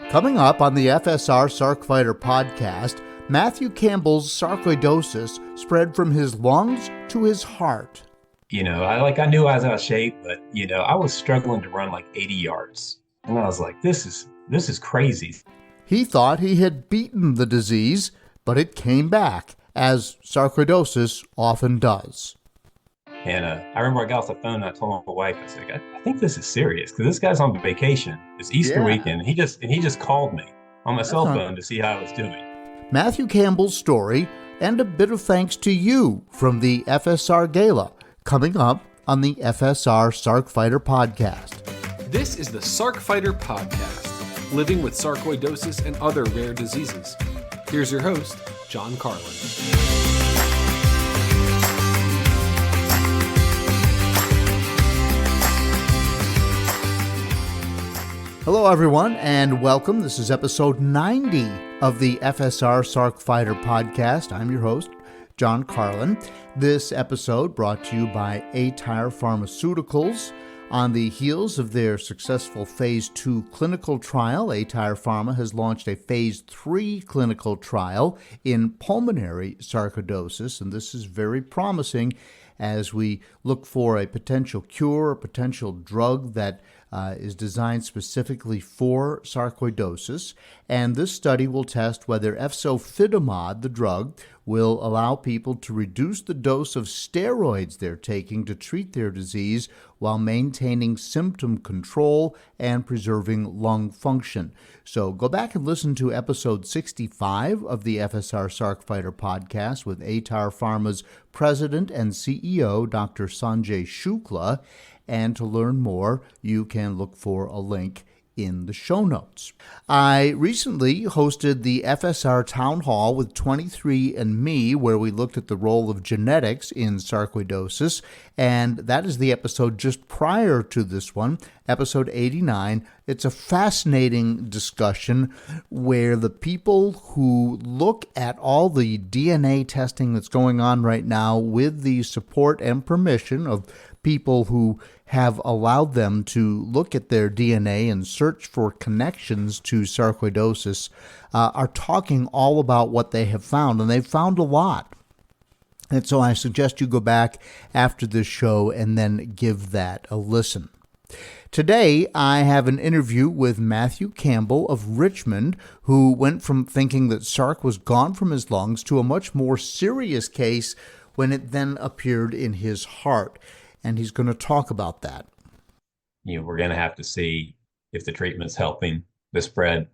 Coming up on the FSR Sarc Fighter podcast, Mathew Campbell's sarcoidosis spread from his lungs to his heart. I knew I was out of shape, but I was struggling to run like 80 yards. And I was like, this is crazy. He thought he had beaten the disease, but it came back, as sarcoidosis often does. And I remember I got off the phone and I told my wife, I said, I think this is serious because this guy's on vacation. It's Easter weekend. And he just called me on my cell phone to see how I was doing. Mathew Campbell's story and a bit of thanks to you from the FSR Gala coming up on the FSR Sarc Fighter podcast. This is the Sarc Fighter podcast, living with sarcoidosis and other rare diseases. Here's your host, John Carlin. Hello, everyone, and welcome. This is episode 90 of the FSR Sarc Fighter podcast. I'm your host, John Carlin. This episode brought to you by aTyr Pharmaceuticals. On the heels of their successful Phase 2 clinical trial, aTyr Pharma has launched a Phase 3 clinical trial in pulmonary sarcoidosis, and this is very promising as we look for a potential cure, a potential drug that is designed specifically for sarcoidosis. And this study will test whether efzofitimod, the drug, will allow people to reduce the dose of steroids they're taking to treat their disease while maintaining symptom control and preserving lung function. So go back and listen to episode 65 of the FSR Sarc Fighter podcast with aTyr Pharma's president and CEO, Dr. Sanjay Shukla. And to learn more, you can look for a link in the show notes. I recently hosted the FSR Town Hall with 23andMe, where we looked at the role of genetics in sarcoidosis, and that is the episode just prior to this one, episode 89. It's a fascinating discussion where the people who look at all the DNA testing that's going on right now with the support and permission of people who have allowed them to look at their DNA and search for connections to sarcoidosis are talking all about what they have found, and they've found a lot. And so I suggest you go back after this show and then give that a listen. Today, I have an interview with Mathew Campbell of Richmond, who went from thinking that sarc was gone from his lungs to a much more serious case when it then appeared in his heart. And he's going to talk about that. We're going to have to see if the treatment's helping the spread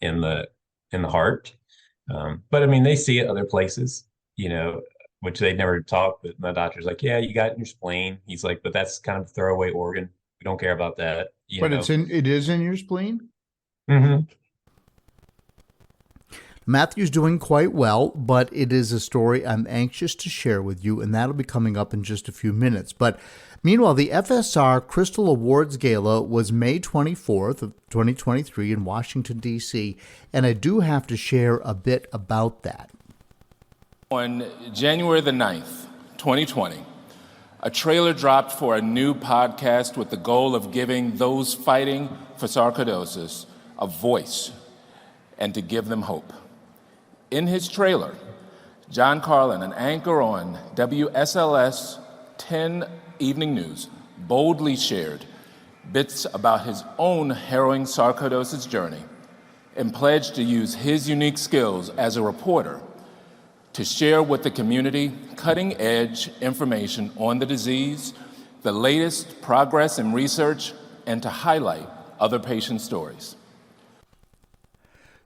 in the heart. But I mean, they see it other places, which they never talk. But my doctor's like, yeah, you got it in your spleen. He's like, but that's kind of a throwaway organ. We don't care about that. But it is in your spleen? Mm-hmm. Matthew's doing quite well, but it is a story I'm anxious to share with you, and that'll be coming up in just a few minutes. But meanwhile, the FSR Crystal Awards Gala was May 24th of 2023 in Washington, D.C., and I do have to share a bit about that. On January the 9th, 2020, a trailer dropped for a new podcast with the goal of giving those fighting for sarcoidosis a voice and to give them hope. In his trailer, John Carlin, an anchor on WSLS 10 Evening News, boldly shared bits about his own harrowing sarcoidosis journey and pledged to use his unique skills as a reporter to share with the community cutting-edge information on the disease, the latest progress in research, and to highlight other patient stories.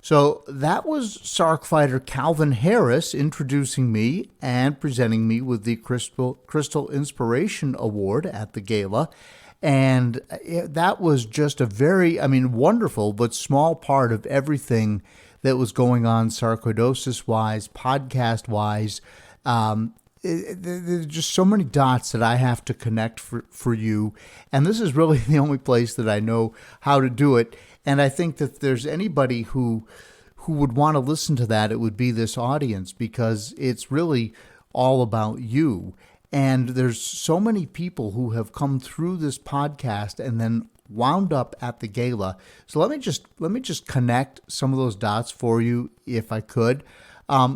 So that was Sarc Fighter Calvin Harris introducing me and presenting me with the Crystal Inspiration Award at the gala. And that was just a very, wonderful but small part of everything that was going on sarcoidosis-wise, podcast-wise. There's just so many dots that I have to connect for you. And this is really the only place that I know how to do it. And I think that if there's anybody who would want to listen to that, it would be this audience, because it's really all about you. And there's so many people who have come through this podcast and then wound up at the gala. So let me just connect some of those dots for you, if I could.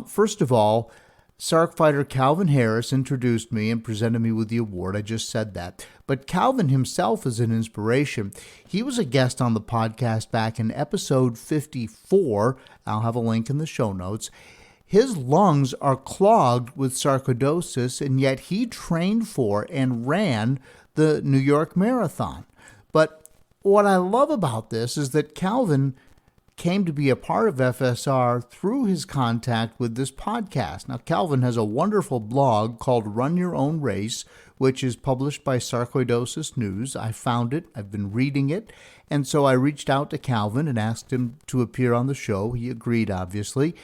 First of all, Sarc Fighter Calvin Harris introduced me and presented me with the award. I just said that. But Calvin himself is an inspiration. He was a guest on the podcast back in episode 54. I'll have a link in the show notes. His lungs are clogged with sarcoidosis, and yet he trained for and ran the New York Marathon. But what I love about this is that Calvin came to be a part of FSR through his contact with this podcast. Now, Calvin has a wonderful blog called Run Your Own Race, which is published by Sarcoidosis News. I found it. I've been reading it. And so I reached out to Calvin and asked him to appear on the show. He agreed, obviously.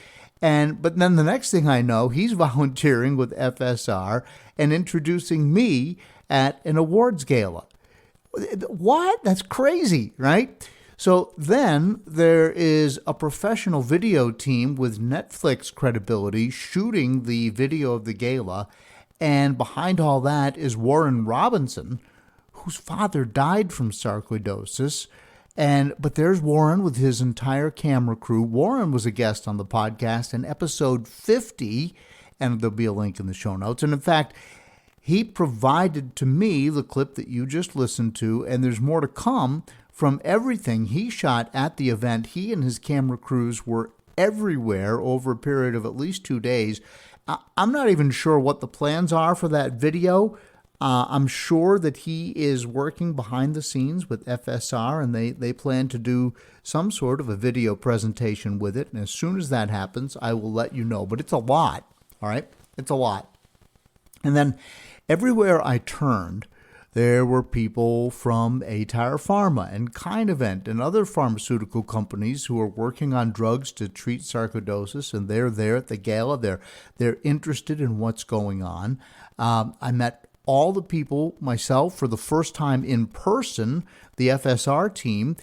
But then the next thing I know, he's volunteering with FSR and introducing me at an awards gala. What? That's crazy, right? So then there is a professional video team with Netflix credibility shooting the video of the gala. And behind all that is Warren Robinson, whose father died from sarcoidosis. But there's Warren with his entire camera crew. Warren was a guest on the podcast in episode 50, and there'll be a link in the show notes. And in fact, he provided to me the clip that you just listened to, and there's more to come from everything he shot at the event. He and his camera crews were everywhere over a period of at least 2 days. I'm not even sure what the plans are for that video. I'm sure that he is working behind the scenes with FSR, and they plan to do some sort of a video presentation with it. And as soon as that happens, I will let you know. But it's a lot, all right? It's a lot. And then everywhere I turned, there were people from aTyr Pharma and Kinevent and other pharmaceutical companies who are working on drugs to treat sarcoidosis, and they're there at the gala. They're interested in what's going on. I met all the people myself for the first time in person, the FSR team,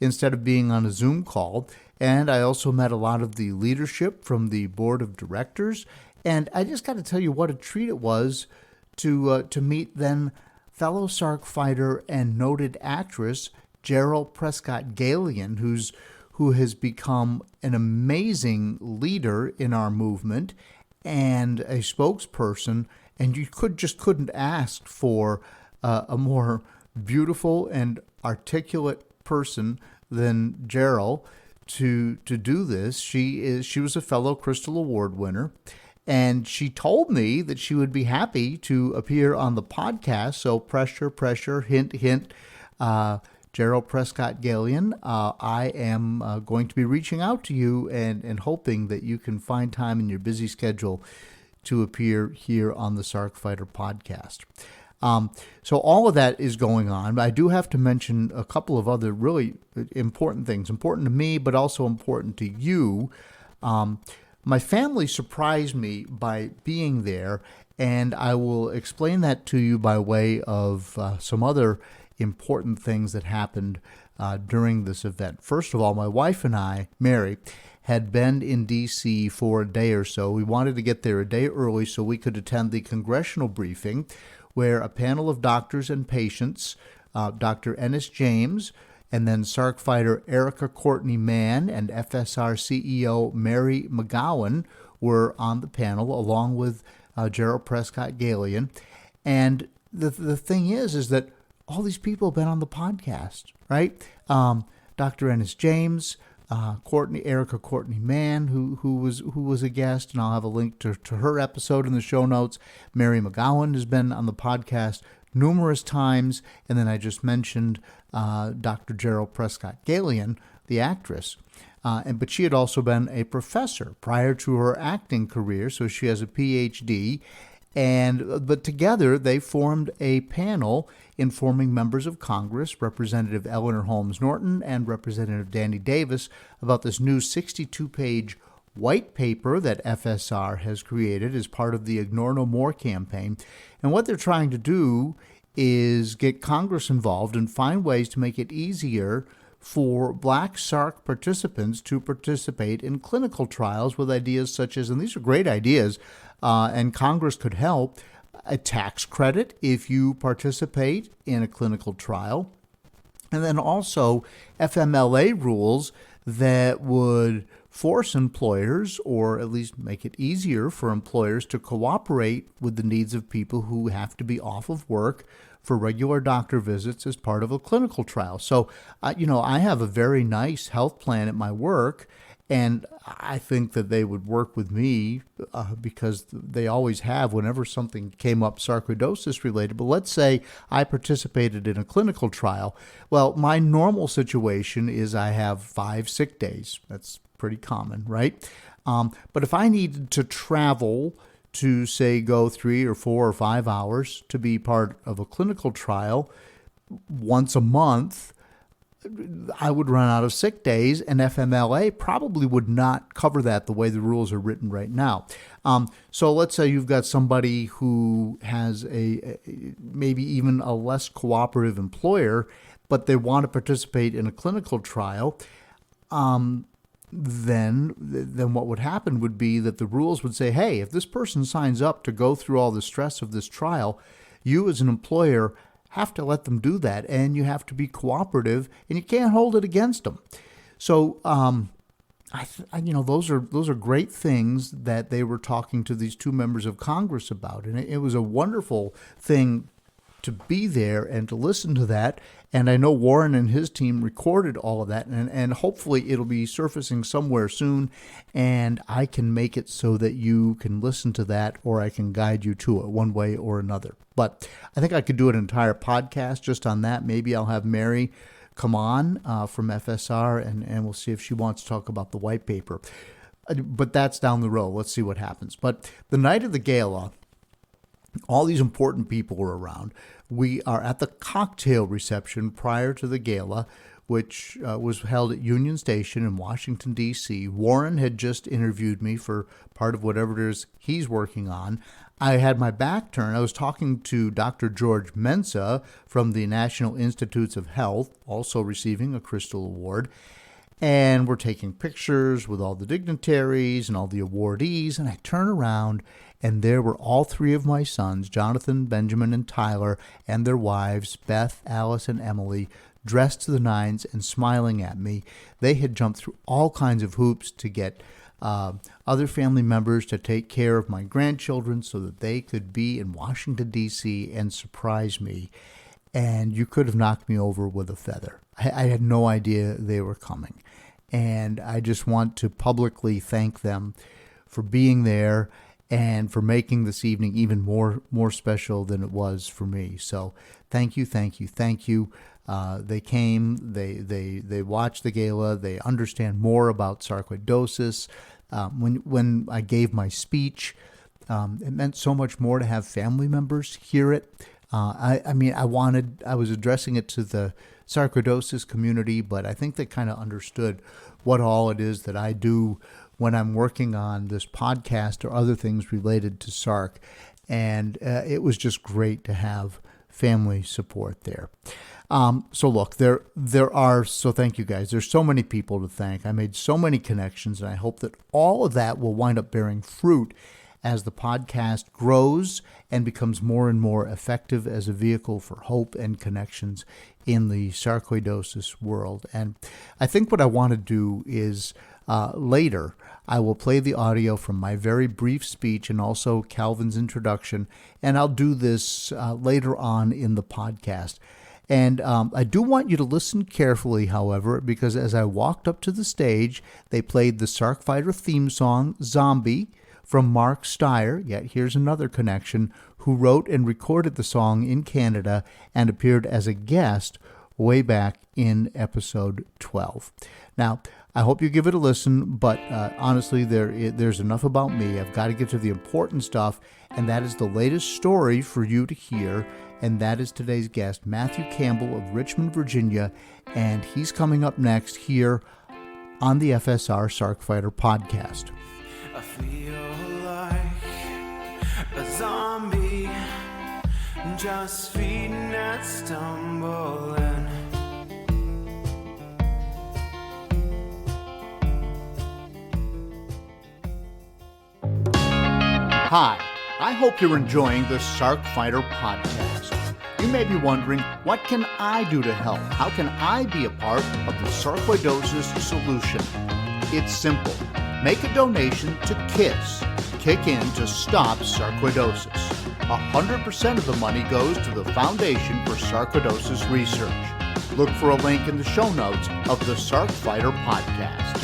instead of being on a Zoom call. And I also met a lot of the leadership from the board of directors. And I just got to tell you what a treat it was to meet then fellow Sarc fighter and noted actress Gerald Prescott Galion, who has become an amazing leader in our movement and a spokesperson. And you couldn't ask for a more beautiful and articulate person than Gerald to do this. She was a fellow Crystal Award winner. And she told me that she would be happy to appear on the podcast. So pressure, hint, hint. Gerald Prescott Galion, I am going to be reaching out to you and hoping that you can find time in your busy schedule to appear here on the Sarc Fighter podcast. So all of that is going on. I do have to mention a couple of other really important things, important to me, but also important to you. My family surprised me by being there, and I will explain that to you by way of some other important things that happened during this event. First of all, my wife and I, Mary, had been in D.C. for a day or so. We wanted to get there a day early so we could attend the congressional briefing where a panel of doctors and patients, Dr. Ennis James, and then Sarc fighter Erica Courtney Mann and FSR CEO Mary McGowan were on the panel, along with Gerald Prescott Galion. And the thing is that all these people have been on the podcast, right? Dr. Ennis James, Erica Courtney Mann, who was a guest, and I'll have a link to her episode in the show notes. Mary McGowan has been on the podcast numerous times, and then I just mentioned Dr. Gerald Prescott Galion, the actress. But she had also been a professor prior to her acting career, so she has a PhD. But together they formed a panel informing members of Congress, Representative Eleanor Holmes Norton and Representative Danny Davis, about this new 62-page white paper that FSR has created as part of the Ignore No More campaign. And what they're trying to do is get Congress involved and find ways to make it easier for Black Sarc participants to participate in clinical trials with ideas such as, and these are great ideas, and Congress could help, a tax credit if you participate in a clinical trial, And then also FMLA rules that would force employers, or at least make it easier for employers, to cooperate with the needs of people who have to be off of work for regular doctor visits as part of a clinical trial. So, I have a very nice health plan at my work, and I think that they would work with me because they always have whenever something came up sarcoidosis related. But let's say I participated in a clinical trial. Well, my normal situation is I have 5 sick days. That's pretty common, right? But if I needed to travel to, say, go 3 or 4 or 5 hours to be part of a clinical trial once a month, I would run out of sick days, and FMLA probably would not cover that the way the rules are written right now. So let's say you've got somebody who has maybe even a less cooperative employer, but they want to participate in a clinical trial. Then what would happen would be that the rules would say, hey, if this person signs up to go through all the stress of this trial, you as an employer have to let them do that, and you have to be cooperative, and you can't hold it against them. So, those are great things that they were talking to these 2 members of Congress about, and it was a wonderful thing to be there and to listen to that. And I know Warren and his team recorded all of that, and hopefully it'll be surfacing somewhere soon, and I can make it so that you can listen to that, or I can guide you to it one way or another. But I think I could do an entire podcast just on that. Maybe I'll have Mary come on from FSR, and we'll see if she wants to talk about the white paper. But that's down the road. Let's see what happens. But the night of the gala, all these important people were around. We are at the cocktail reception prior to the gala, which was held at Union Station in Washington, D.C. Warren had just interviewed me for part of whatever it is he's working on. I had my back turned. I was talking to Dr. George Mensa from the National Institutes of Health, also receiving a Crystal Award. And we're taking pictures with all the dignitaries and all the awardees. And I turn around, and there were all 3 of my sons, Jonathan, Benjamin, and Tyler, and their wives, Beth, Alice, and Emily, dressed to the nines and smiling at me. They had jumped through all kinds of hoops to get other family members to take care of my grandchildren so that they could be in Washington, D.C. and surprise me. And you could have knocked me over with a feather. I had no idea they were coming. And I just want to publicly thank them for being there and for making this evening even more special than it was for me. So thank you. They came, they watched the gala, they understand more about sarcoidosis. When I gave my speech, it meant so much more to have family members hear it. I was addressing it to the sarcoidosis community, but I think they kind of understood what all it is that I do when I'm working on this podcast or other things related to Sarc. And it was just great to have family support there. So look, so thank you guys. There's so many people to thank. I made so many connections, and I hope that all of that will wind up bearing fruit as the podcast grows and becomes more and more effective as a vehicle for hope and connections in the sarcoidosis world. And I think what I want to do is later, I will play the audio from my very brief speech and also Calvin's introduction, and I'll do this later on in the podcast. And I do want you to listen carefully, however, because as I walked up to the stage, they played the Sarc Fighter theme song, Zombie, from Mark Steyer, yet here's another connection, who wrote and recorded the song in Canada and appeared as a guest way back in episode 12. Now, I hope you give it a listen, but honestly, there's enough about me. I've got to get to the important stuff, and that is the latest story for you to hear, and that is today's guest, Mathew Campbell of Richmond, Virginia, and he's coming up next here on the FSR Sarc Fighter podcast. I feel like a zombie, just feeding and stumbling. Hi, I hope you're enjoying the Sarc Fighter podcast. You may be wondering, what can I do to help? How can I be a part of the sarcoidosis solution? It's simple. Make a donation to KISS, Kick In to Stop Sarcoidosis. 100% of the money goes to the Foundation for Sarcoidosis Research. Look for a link in the show notes of the Sarc Fighter podcast.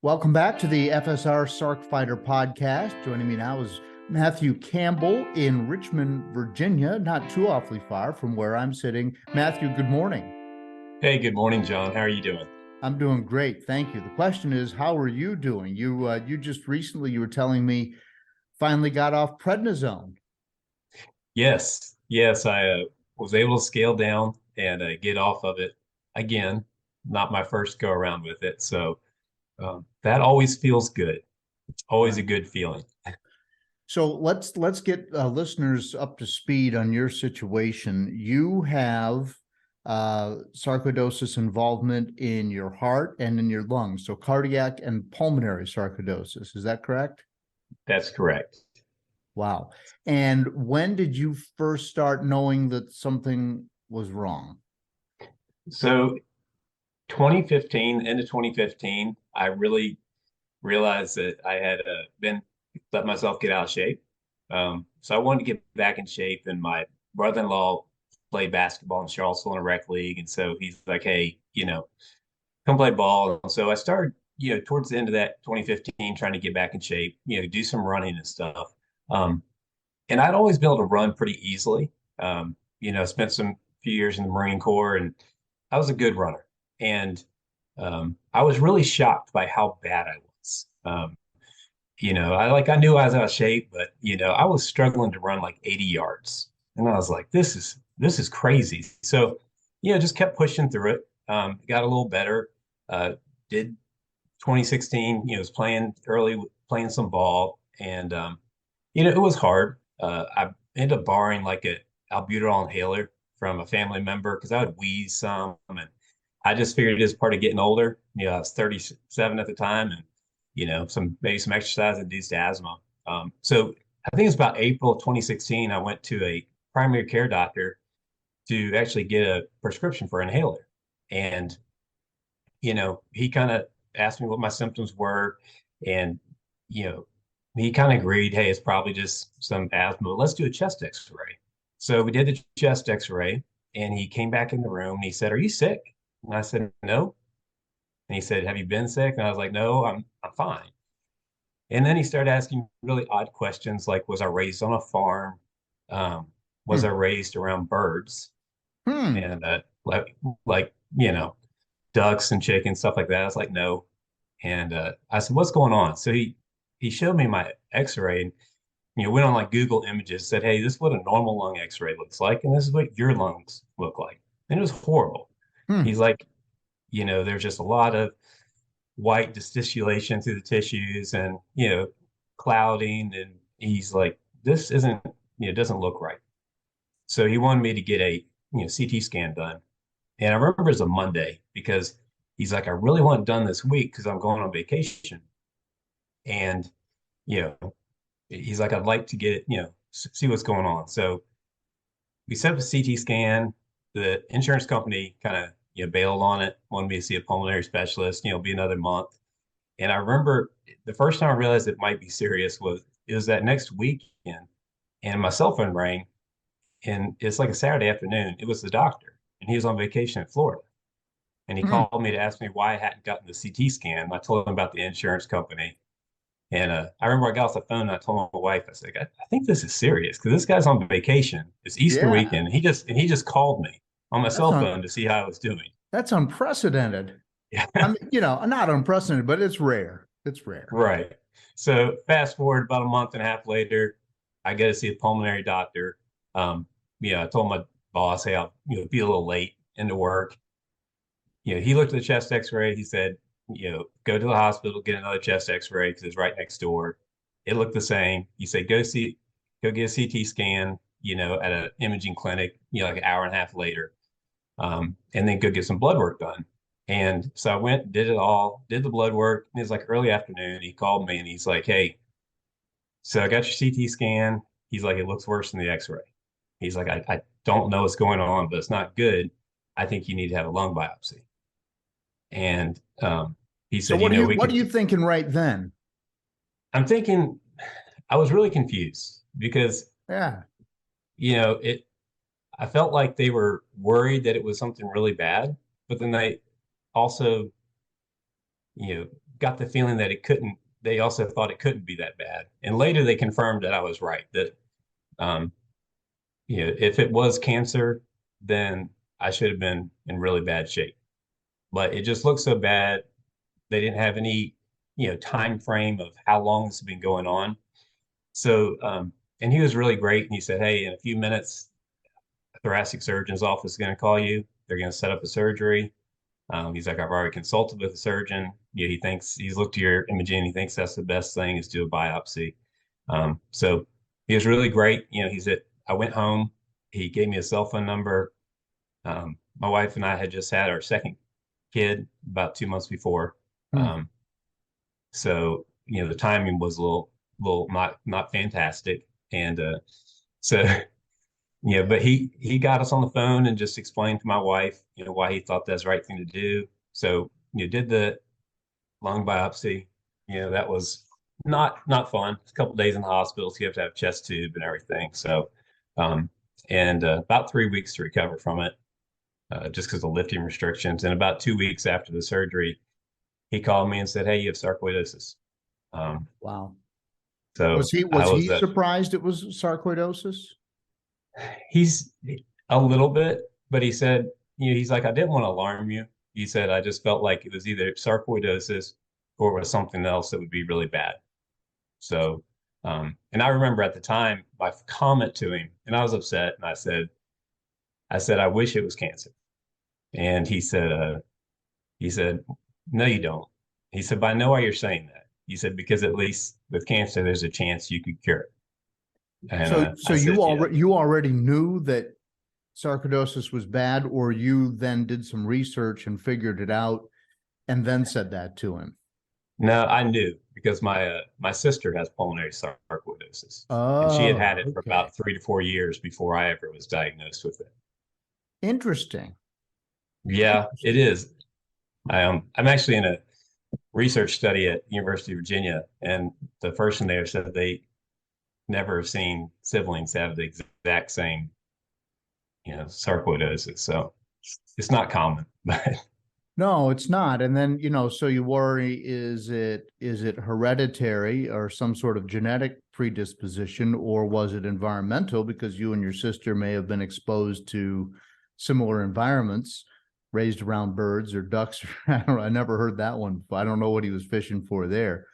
Welcome back to the FSR Sarc Fighter podcast. Joining me now is Mathew Campbell in Richmond, Virginia, not too awfully far from where I'm sitting. Mathew, good morning. Hey, good morning, John. How are you doing? I'm doing great, thank you. The question is, how are you doing? You just recently, you were telling me, finally got off prednisone. Yes, I was able to scale down and get off of it again. Not my first go around with it, so that always feels good. It's always a good feeling. So let's get listeners up to speed on your situation. You have sarcoidosis involvement in your heart and in your lungs, so cardiac and pulmonary sarcoidosis. Is that correct? That's correct. Wow. And when did you first start knowing that something was wrong? So 2015, into 2015, I really realized that I had let myself get out of shape. So I wanted to get back in shape, and my brother-in-law played basketball in Charlottesville in a rec league. And so he's like, hey, come play ball. And so I started, towards the end of that 2015, trying to get back in shape, do some running and stuff. And I'd always been able to run pretty easily. Spent some few years in the Marine Corps, and I was a good runner. And I was really shocked by how bad I was. I knew I was out of shape, but I was struggling to run like 80 yards. And I was like, this is crazy. So, just kept pushing through it. Got a little better. Did 2016, was playing some ball, and it was hard. I ended up borrowing like a albuterol inhaler from a family member because I would wheeze some, and I just figured it was part of getting older. I was 37 at the time, and maybe some exercise induced asthma. So I think it's about April of 2016, I went to a primary care doctor to actually get a prescription for an inhaler. And, he kind of asked me what my symptoms were. And, he kind of agreed, hey, it's probably just some asthma. Let's do a chest x-ray. So we did the chest x-ray, and he came back in the room and he said, are you sick? And I said, no. And he said, have you been sick? And I was like, no, I'm fine. And then he started asking really odd questions like, was I raised on a farm? Was I raised around birds? And ducks and chickens, stuff like that. I was like, no. And I said, what's going on? So he showed me my x-ray, and went on like Google Images, said, hey, this is what a normal lung x-ray looks like, and this is what your lungs look like. And it was horrible. He's like, there's just a lot of white distillation through the tissues and, clouding. And he's like, this isn't, doesn't look right. So he wanted me to get a, CT scan done. And I remember it was a Monday because he's like, I really want it done this week because I'm going on vacation. And, he's like, I'd like to get, see what's going on. So we set up a CT scan. The insurance company kind of, bailed on it, wanted me to see a pulmonary specialist, be another month. And I remember the first time I realized it might be serious it was that next weekend, and my cell phone rang, and it's like a Saturday afternoon. It was the doctor, and he was on vacation in Florida. And he called me to ask me why I hadn't gotten the CT scan. I told him about the insurance company. And I remember I got off the phone and I told my wife, I said, I think this is serious because this guy's on vacation. It's Easter weekend. And he just called me on my cell phone to see how I was doing. That's unprecedented. Yeah. I mean, not unprecedented, but it's rare. It's rare. Right. So fast forward about a month and a half later, I go to see a pulmonary doctor. I told my boss, hey, I'll be a little late into work. He looked at the chest x-ray. He said, go to the hospital, get another chest x-ray because it's right next door. It looked the same. He said, go get a CT scan, at an imaging clinic, like an hour and a half later. And then go get some blood work done. And so I went, did it all, did the blood work. And it was like early afternoon. He called me and he's like, hey, so I got your CT scan. He's like, it looks worse than the X-ray. He's like, I don't know what's going on, but it's not good. I think you need to have a lung biopsy. And he So said, what are you thinking right then? I'm thinking, I was really confused because, Yeah. I felt like they were worried that it was something really bad, but then they also, got the feeling that they also thought it couldn't be that bad. And later they confirmed that I was right, that, if it was cancer, then I should have been in really bad shape. But it just looked so bad. They didn't have any, time frame of how long this has been going on. So, and he was really great. And he said, hey, in a few minutes, a thoracic surgeon's office is going to call you. They're going to set up a surgery. He's like, I've already consulted with a surgeon. He thinks he's looked at your imaging. He thinks that's the best thing is do a biopsy. So he was really great. I went home. He gave me a cell phone number. My wife and I had just had our second kid about 2 months before. So, the timing was a little not fantastic. And so, but he got us on the phone and just explained to my wife, why he thought that's the right thing to do. So, did the lung biopsy. That was not fun. A couple of days in the hospital, so you have to have a chest tube and everything. So, and about 3 weeks to recover from it, just because of lifting restrictions. And about 2 weeks after the surgery, he called me and said, "Hey, you have sarcoidosis." Wow. So was he surprised it was sarcoidosis? He's a little bit, but he said, he's like, I didn't want to alarm you. He said, I just felt like it was either sarcoidosis or it was something else that would be really bad. So, and I remember at the time my comment to him, and I was upset, and I said, I wish it was cancer. And he said, no, you don't. He said, but I know why you're saying that. He said, because at least with cancer, there's a chance you could cure it. And, so you already knew that sarcoidosis was bad, or you then did some research and figured it out and then said that to him? No, I knew because my sister has pulmonary sarcoidosis. And she had it for about 3 to 4 years before I ever was diagnosed with it. Interesting. Yeah, it is. I'm actually in a research study at University of Virginia, and the person there said they never have seen siblings have the exact same, sarcoidosis. So it's not common, but no, it's not. And then, so you worry, is it hereditary or some sort of genetic predisposition, or was it environmental because you and your sister may have been exposed to similar environments, raised around birds or ducks? I never heard that one. I don't know what he was fishing for there.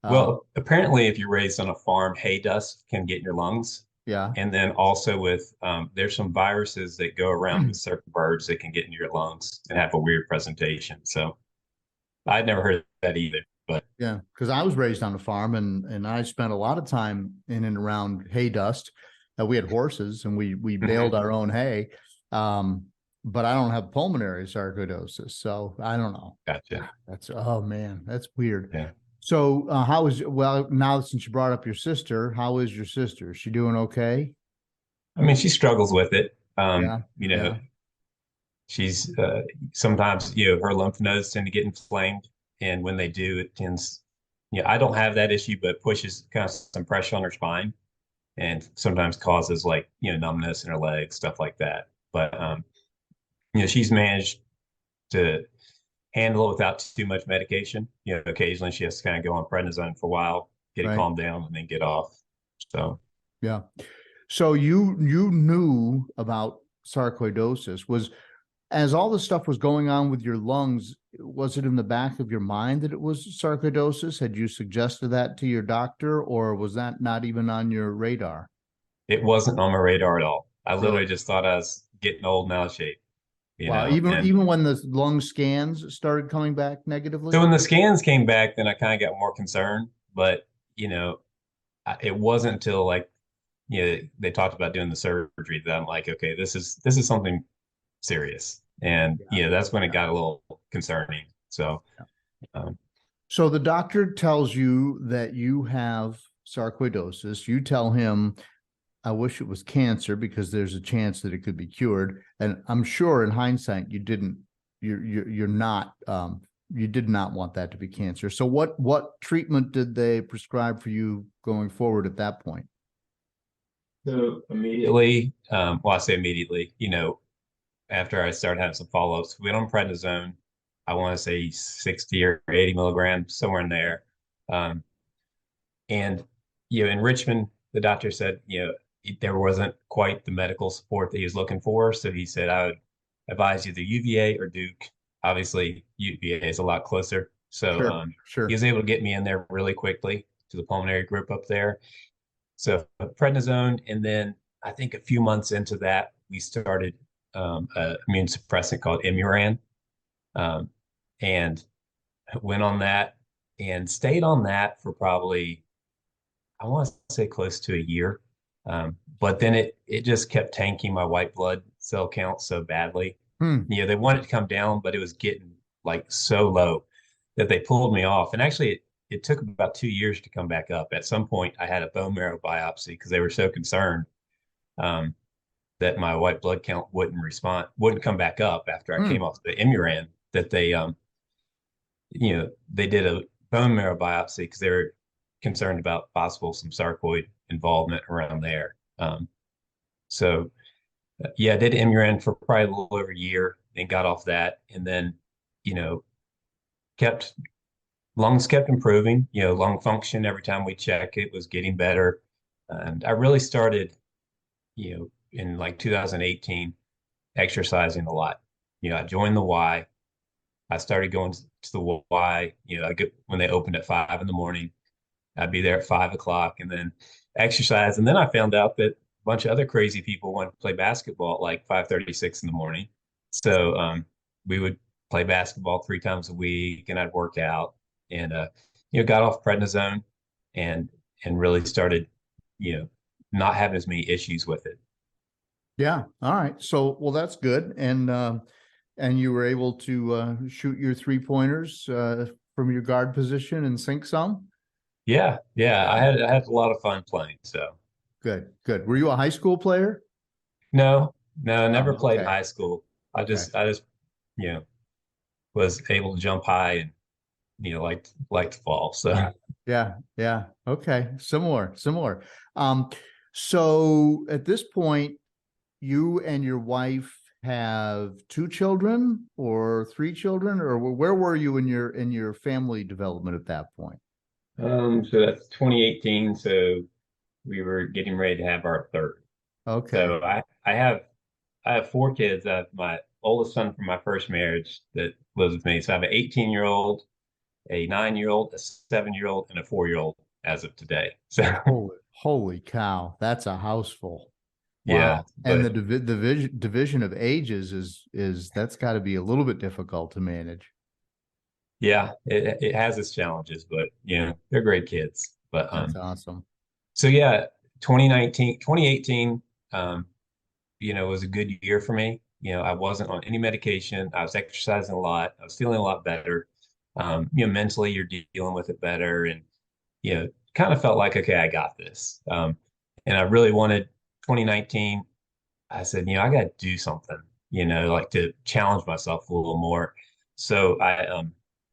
Well, apparently if you're raised on a farm, hay dust can get in your lungs. Yeah. And then also with, there's some viruses that go around with certain birds that can get into your lungs and have a weird presentation. So I'd never heard of that either, but yeah, because I was raised on a farm and I spent a lot of time in and around hay dust. We had horses and we baled our own hay. But I don't have pulmonary sarcoidosis, so I don't know. Gotcha. Oh man, that's weird. Yeah. So now since you brought up your sister, how is your sister? Is she doing okay? I mean, she struggles with it. Yeah. She's sometimes, her lymph nodes tend to get inflamed. And when they do, it tends, I don't have that issue, but pushes kind of some pressure on her spine and sometimes causes like, numbness in her legs, stuff like that. But, she's managed to handle it without too much medication. Occasionally she has to kind of go on prednisone for a while, get it calmed down, and then get off. So, yeah. So you knew about sarcoidosis. As all this stuff was going on with your lungs, was it in the back of your mind that it was sarcoidosis? Had you suggested that to your doctor, or was that not even on your radar? It wasn't on my radar at all. I literally just thought I was getting old and out of shape. Wow. Even when the lung scans started coming back negatively? So when the scans came back, then I kind of got more concerned. But, it wasn't until they talked about doing the surgery that I'm like, okay, this is something serious. And that's when it got a little concerning. So, so the doctor tells you that you have sarcoidosis. You tell him, I wish it was cancer because there's a chance that it could be cured. And I'm sure in hindsight, you didn't, you're not, you did not want that to be cancer. So what treatment did they prescribe for you going forward at that point? So immediately, well, I say immediately, after I started having some follow-ups, we went on prednisone. I want to say 60 or 80 milligrams, somewhere in there. And, in Richmond, the doctor said, there wasn't quite the medical support that he was looking for. So he said, I would advise either UVA or Duke. Obviously, UVA is a lot closer. So Sure. he was able to get me in there really quickly to the pulmonary group up there. So prednisone, and then I think a few months into that, we started an immune suppressant called Imuran, and went on that and stayed on that for probably, I want to say close to a year. But then it just kept tanking my white blood cell count so badly. They wanted to come down, but it was getting like so low that they pulled me off. And actually, it took about 2 years to come back up. At some point, I had a bone marrow biopsy because they were so concerned that my white blood count wouldn't come back up after I came off the Imuran, that they did a bone marrow biopsy because they were concerned about possible some sarcoid involvement around there. I did Imuran for probably a little over a year and got off that. And then, lungs kept improving, lung function every time we check, it was getting better. And I really started, in like 2018, exercising a lot. I joined the Y. I started going to the Y, when they opened at 5 in the morning. I'd be there at 5 o'clock and then exercise. And then I found out that a bunch of other crazy people wanted to play basketball at like 5:36 in the morning. So we would play basketball 3 times a week, and I'd work out and got off prednisone and really started, not having as many issues with it. Yeah. All right. So, well, that's good. And you were able to shoot your 3-pointers from your guard position and sink some? Yeah. I had a lot of fun playing. So good. Were you a high school player? No, never played okay. high school. I just, was able to jump high and, like to fall. So Yeah. Okay. Similar. So at this point, you and your wife have 2 children or 3 children, or where were you in your family development at that point? So that's 2018. So we were getting ready to have our third. Okay. So I have 4 kids. I have my oldest son from my first marriage that lives with me. So I have an 18-year-old, a 9-year-old, a 7-year-old, and a 4-year-old as of today. So holy cow, that's a house full. Wow. Yeah, and the division of ages is that's got to be a little bit difficult to manage. Yeah, it has its challenges, but they're great kids. But that's awesome. So 2018, was a good year for me. I wasn't on any medication. I was exercising a lot. I was feeling a lot better. Mentally you're dealing with it better, and kind of felt like, okay, I got this. And I really wanted 2019. I said, I got to do something, like to challenge myself a little more. So I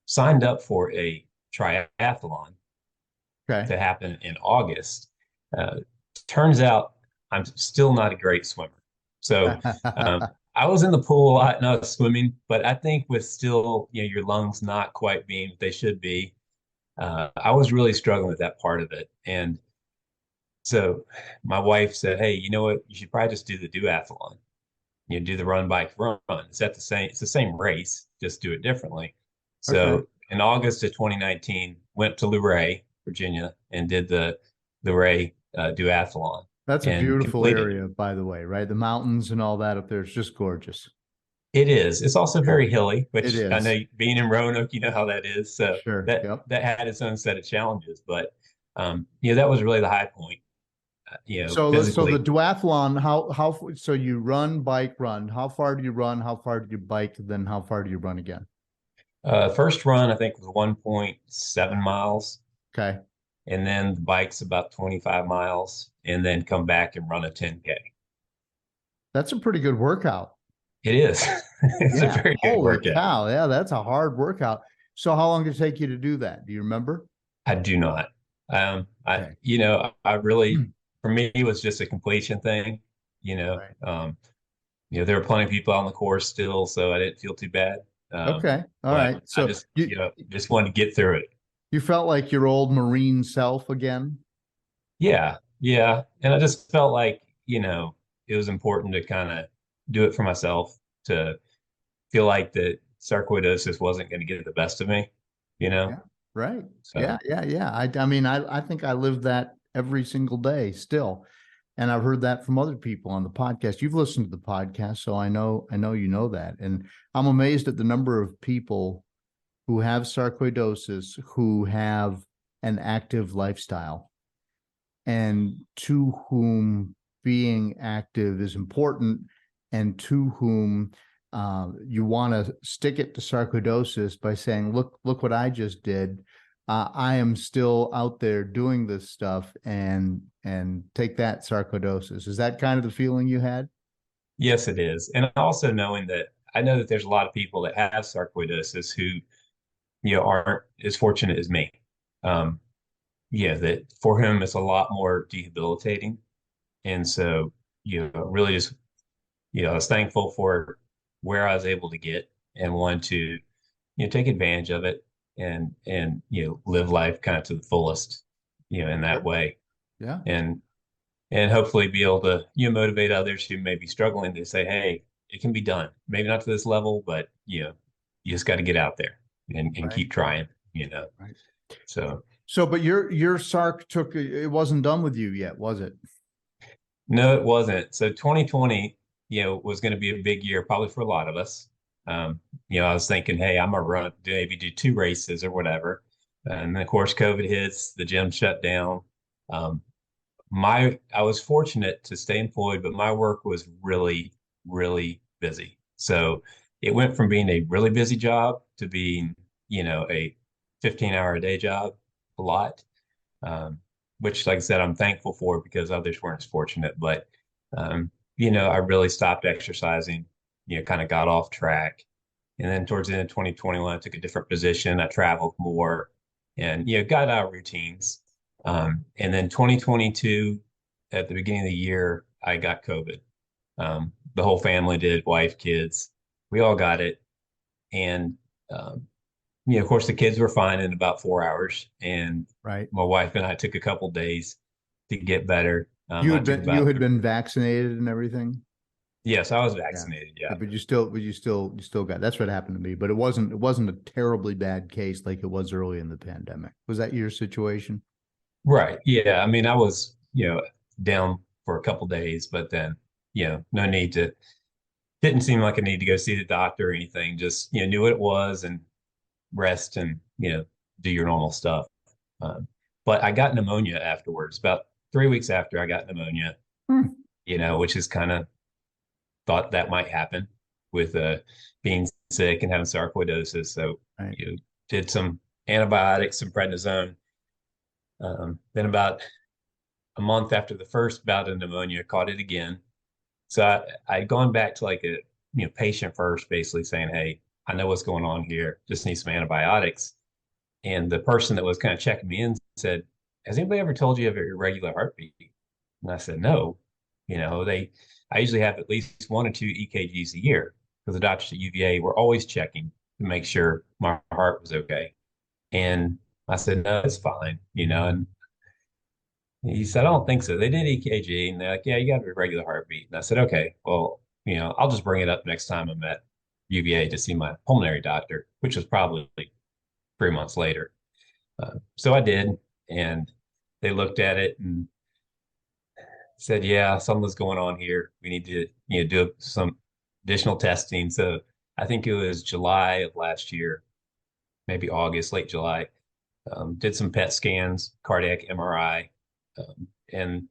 signed up for a triathlon to happen in August. Turns out I'm still not a great swimmer. So I was in the pool a lot and I was swimming, but I think with still, your lungs not quite being what they should be, I was really struggling with that part of it. And so my wife said, hey, you know what? You should probably just do the duathlon. Do the run, bike, run. It's the same race, just do it differently. So in August of 2019, went to Luray, Virginia, and did the Luray duathlon. That's a beautiful area, by the way, right? The mountains and all that up there is just gorgeous. It is. It's also very hilly, which I know being in Roanoke, you know how that is. So that had its own set of challenges, but that was really the high point. So the duathlon, so you run, bike, run. How far do you run? How far do you bike? Then how far do you run again? First run, I think, was 1.7 miles. Okay. and then the bike's about 25 miles, and then come back and run a 10K. That's a pretty good workout. It is. It's a very good Holy workout. cow. Yeah, that's a hard workout. So how long did it take you to do that? Do you remember? I do not. Okay. I really, for me, it was just a completion thing. Right. There were plenty of people on the course still, so I didn't feel too bad. Okay. All But right. I So just, just wanted to get through it. you felt like your old Marine self again? Yeah, yeah. And I just felt like, it was important to kind of do it for myself, to feel like that sarcoidosis wasn't going to get the best of me, you know? Yeah. Right. So, Yeah. I mean, I think I live that every single day still. And I've heard that from other people on the podcast. You've listened to the podcast, so I know you know that. And I'm amazed at the number of people who have sarcoidosis who have an active lifestyle and to whom being active is important, and to whom you want to stick it to sarcoidosis by saying, look what I just did. I am still out there doing this stuff, and take that, sarcoidosis. Is that kind of the feeling you had? yes, it is. And also knowing that I know that there's a lot of people that have sarcoidosis who, aren't as fortunate as me. Um, that for him it's a lot more debilitating. And so, really just, I was thankful for where I was able to get, and wanted to, take advantage of it, and live life kind of to the fullest, in that way. Yeah. And hopefully be able to, motivate others who may be struggling to say, hey, it can be done. Maybe not to this level, but you just got to get out there and Right. keep trying, Right. So, But your Sarc it wasn't done with you yet, was it? no, it wasn't. So 2020, was going to be a big year, probably for a lot of us. I was thinking, hey, I'm gonna maybe do 2 races or whatever. And then of course, COVID hits, the gym shut down. Um, I was fortunate to stay employed, but my work was really, really busy. So it went from being a really busy job to being, a 15-hour a day job, a lot. Which, like I said, I'm thankful for, because others weren't as fortunate. But, I really stopped exercising, kind of got off track. And then towards the end of 2021, I took a different position. I traveled more and, got out of routines. And then 2022, at the beginning of the year, I got COVID. The whole family did, wife, kids, we all got it. And, of course, the kids were fine in about 4 hours, and Right. my wife and I took a couple days to get better. You I had took been about vaccinated and everything. Yes, I was vaccinated. Yeah. But you still got, that's what happened to me. But it wasn't a terribly bad case like it was early in the pandemic. Was that your situation? Right. Yeah. I mean, I was, down for a couple days, but then, no need to, didn't seem like a need to go see the doctor or anything. Just, knew what it was, and rest, and, do your normal stuff. But I got pneumonia afterwards, about 3 weeks after I got pneumonia, which is kind of, thought that might happen with being sick and having sarcoidosis. So, Right. Did some antibiotics, some prednisone. Then about a month after the first bout of pneumonia, caught it again. So I'd gone back to like a, patient first, basically saying, hey, I know what's going on here, just need some antibiotics. And the person that was kind of checking me in said, has anybody ever told you of an irregular heartbeat? And I said, no. I usually have at least 1 or 2 EKGs a year, because the doctors at UVA were always checking to make sure my heart was okay. And I said, no, it's fine, and he said, I don't think so. They did EKG, and they're like, yeah, you got a regular heartbeat. And I said, okay, well, I'll just bring it up next time I'm at UVA to see my pulmonary doctor, which was probably 3 months later. So I did, and they looked at it and said, yeah, something's going on here. We need to, do some additional testing. So I think it was July of last year, maybe August, late July. Did some PET scans, cardiac MRI. And,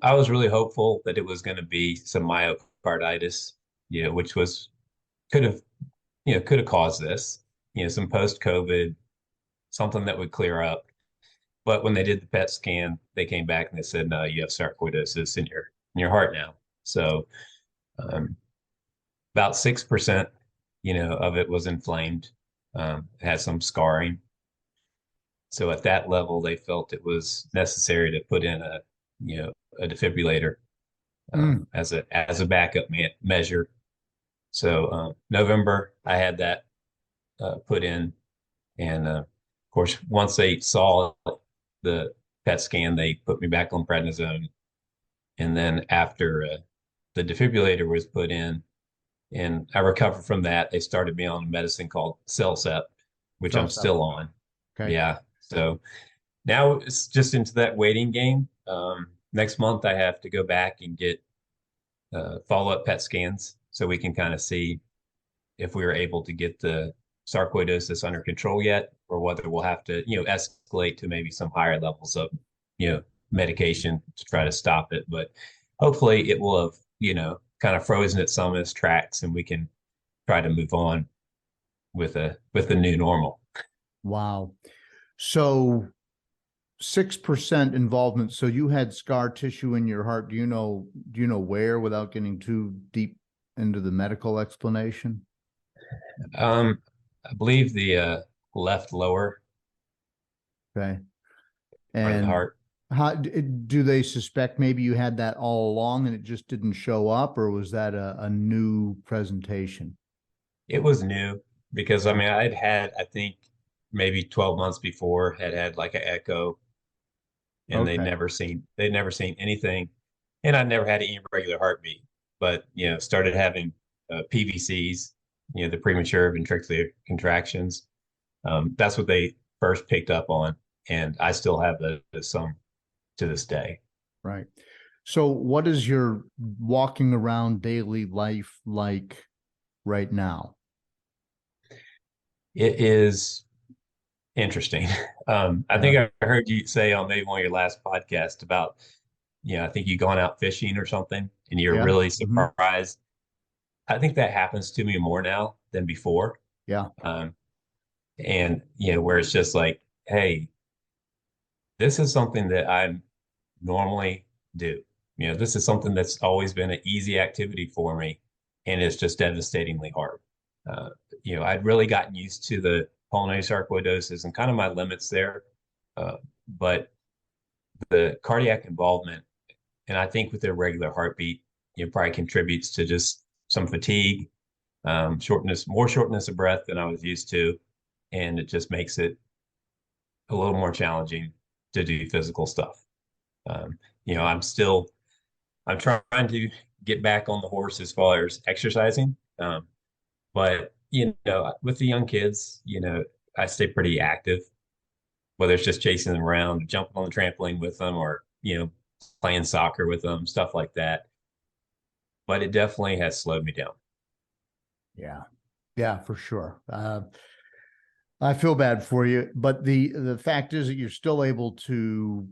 I was really hopeful that it was going to be some myocarditis, which could have caused this, some post-COVID, something that would clear up. But when they did the PET scan, they came back and they said, no, you have sarcoidosis in your heart now. So about 6%, of it was inflamed, had some scarring. So at that level, they felt it was necessary to put in a defibrillator as a backup measure. So November, I had that put in, and of course, once they saw the PET scan, they put me back on prednisone, and then after the defibrillator was put in, and I recovered from that, they started me on a medicine called Cellcept, which I'm still on. Okay. Yeah. So now it's just into that waiting game. Next month, I have to go back and get follow-up PET scans so we can kind of see if we were able to get the sarcoidosis under control yet, or whether we'll have to, escalate to maybe some higher levels of, medication to try to stop it. But hopefully it will have, kind of frozen at some of its tracks, and we can try to move on with a new normal. Wow. So 6% involvement. So you had scar tissue in your heart. Do you know where, without getting too deep into the medical explanation? I believe the left lower. Okay. Part of the heart. How do they suspect maybe you had that all along and it just didn't show up, or was that a new presentation? It was new because I'd had, I think maybe 12 months before, had like an echo, and Okay. they'd never seen anything, and I'd never had an irregular heartbeat, but started having PVCs, the premature ventricular contractions. That's what they first picked up on, and I still have some to this day. Right. So what is your walking around daily life like right now? It is interesting. I think I heard you say on maybe one of your last podcasts about, I think you gone out fishing or something, and you're really surprised. I think that happens to me more now than before. Yeah. And where it's just like, hey, this is something that I normally do. This is something that's always been an easy activity for me, and it's just devastatingly hard. I'd really gotten used to the pulmonary sarcoidosis and kind of my limits there. But the cardiac involvement, and I think with the irregular heartbeat, probably contributes to just some fatigue, more shortness of breath than I was used to. And it just makes it a little more challenging to do physical stuff. I'm trying to get back on the horse as far as exercising. But, with the young kids, I stay pretty active, whether it's just chasing them around, jumping on the trampoline with them, or, playing soccer with them, stuff like that. But it definitely has slowed me down. Yeah. Yeah, for sure. I feel bad for you, but the fact is that you're still able to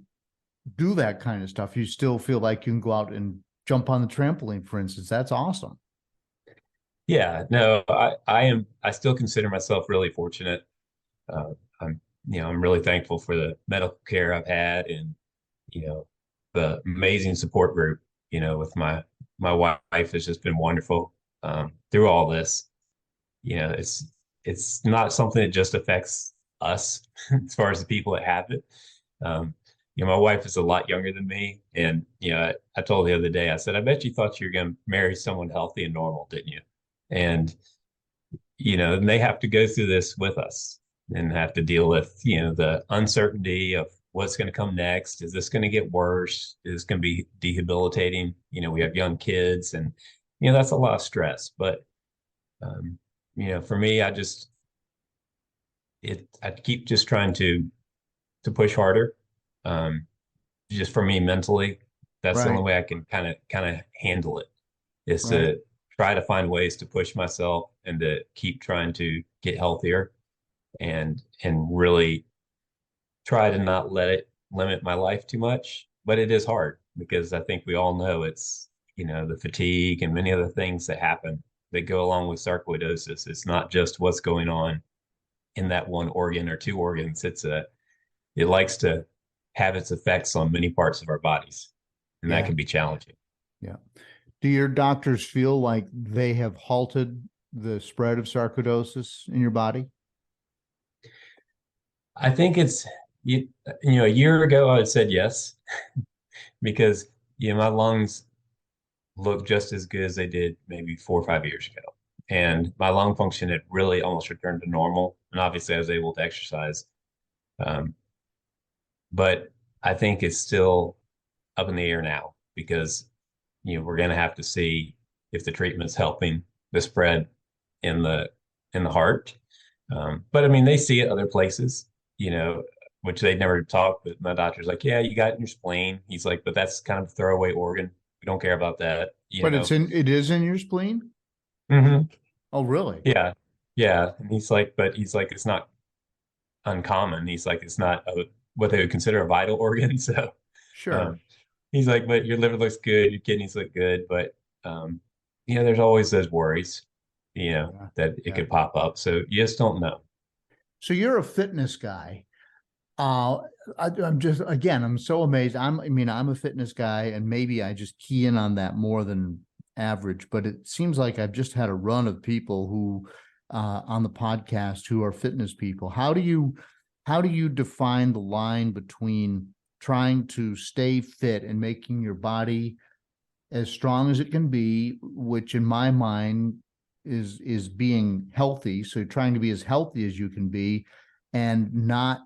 do that kind of stuff. You still feel like you can go out and jump on the trampoline, for instance. That's awesome. Yeah, no, I still consider myself really fortunate. I'm really thankful for the medical care I've had, and, the amazing support group, with my wife has just been wonderful through all this. It's not something that just affects us as far as the people that have it. My wife is a lot younger than me, and I told her the other day, I said, I bet you thought you were going to marry someone healthy and normal, didn't you? And and they have to go through this with us and have to deal with the uncertainty of what's going to come next. Is this going to get worse? Is this going to be debilitating? We have young kids, and that's a lot of stress. But for me, I keep just trying to push harder. Just for me mentally, that's the only way I can kind of handle it, is to try to find ways to push myself and to keep trying to get healthier, and really try to not let it limit my life too much. But it is hard, because I think we all know it's, the fatigue and many other things that happen that go along with sarcoidosis. It's not just what's going on in that one organ or two organs. It likes to have its effects on many parts of our bodies, and that Yeah. can be challenging. Yeah. Do your doctors feel like they have halted the spread of sarcoidosis in your body? I think it's a year ago I had said yes because my lungs look just as good as they did maybe 4 or 5 years ago. And my lung function had really almost returned to normal. And obviously I was able to exercise. Um, but I think it's still up in the air now because, we're going to have to see if the treatment's helping the spread in the heart. But I mean, they see it other places, which they never talk, but my doctor's like, yeah, you got it in your spleen. He's like, but that's kind of a throwaway organ. We don't care about that, But it is in your spleen? hmm Oh, really? Yeah. Yeah. And he's like, it's not uncommon. He's like, it's not what they would consider a vital organ. So, Sure. um, he's like, but your liver looks good, your kidneys look good, but there's always those worries, Yeah. that it Yeah. could pop up. So you just don't know. So you're a fitness guy. I'm just, again, I'm so amazed. I'm a fitness guy, and maybe I just key in on that more than average, but it seems like I've just had a run of people who, on the podcast, who are fitness people. How do you define the line between trying to stay fit and making your body as strong as it can be, which in my mind is being healthy? So you're trying to be as healthy as you can be and not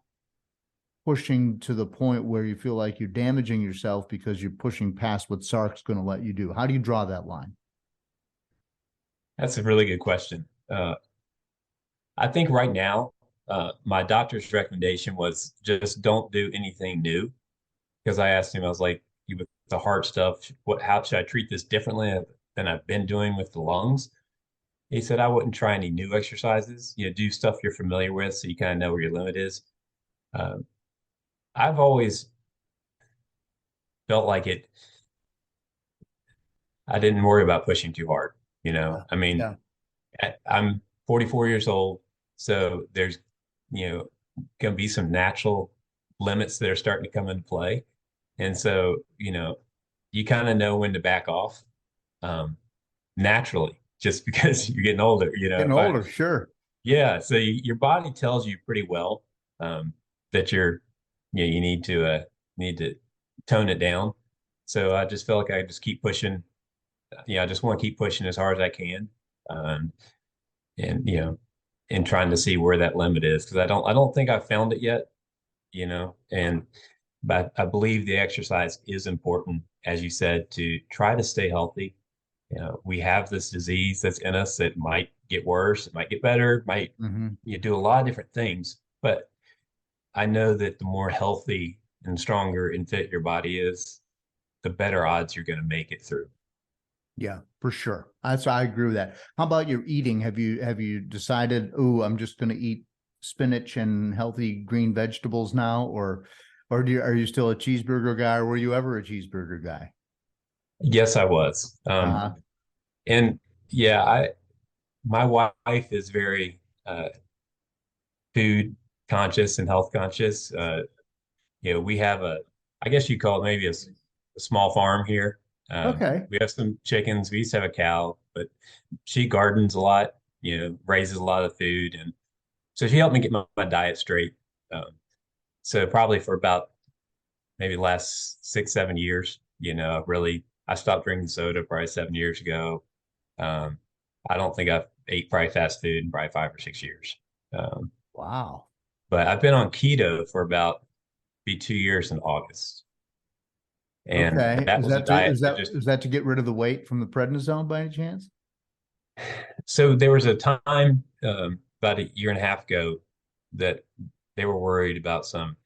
pushing to the point where you feel like you're damaging yourself because you're pushing past what Sarc's going to let you do. How do you draw that line? That's a really good question. I think right now, my doctor's recommendation was just don't do anything new. Because I asked him, I was like, with the heart stuff, how should I treat this differently than I've been doing with the lungs? He said I wouldn't try any new exercises. Do stuff you're familiar with so you kind of know where your limit is. I've always felt like I didn't worry about pushing too hard. I mean, Yeah. I'm 44 years old, so there's, going to be some natural limits that are starting to come into play. And so, you kind of know when to back off, naturally, just because you're getting older, Getting older, sure. Yeah. So your body tells you pretty well, that you need to tone it down. So I just feel like I just keep pushing. I just want to keep pushing as hard as I can. Um, and, and trying to see where that limit is. Cause I don't think I've found it yet, but I believe the exercise is important, as you said, to try to stay healthy. We have this disease that's in us that might get worse, it might get better, might you do a lot of different things. But I know that the more healthy and stronger and fit your body is, the better odds you're going to make it through. Yeah, for sure. I agree with that. How about your eating? Have you decided, oh, I'm just going to eat spinach and healthy green vegetables now, or are you still a cheeseburger guy, or were you ever a cheeseburger guy? Yes, I was. And yeah, my wife is very food conscious and health conscious. We have I guess you call it maybe a small farm here. Okay. We have some chickens. We used to have a cow, but she gardens a lot, raises a lot of food. And so she helped me get my diet straight. So probably for about maybe the last 6, 7 years, I stopped drinking soda probably 7 years ago. I don't think I've ate probably fast food in probably 5 or 6 years. Wow. But I've been on keto for about be 2 years in August. And okay. that was a diet Is that to get rid of the weight from the prednisone by any chance? So there was a time about a year and a half ago that they were worried about some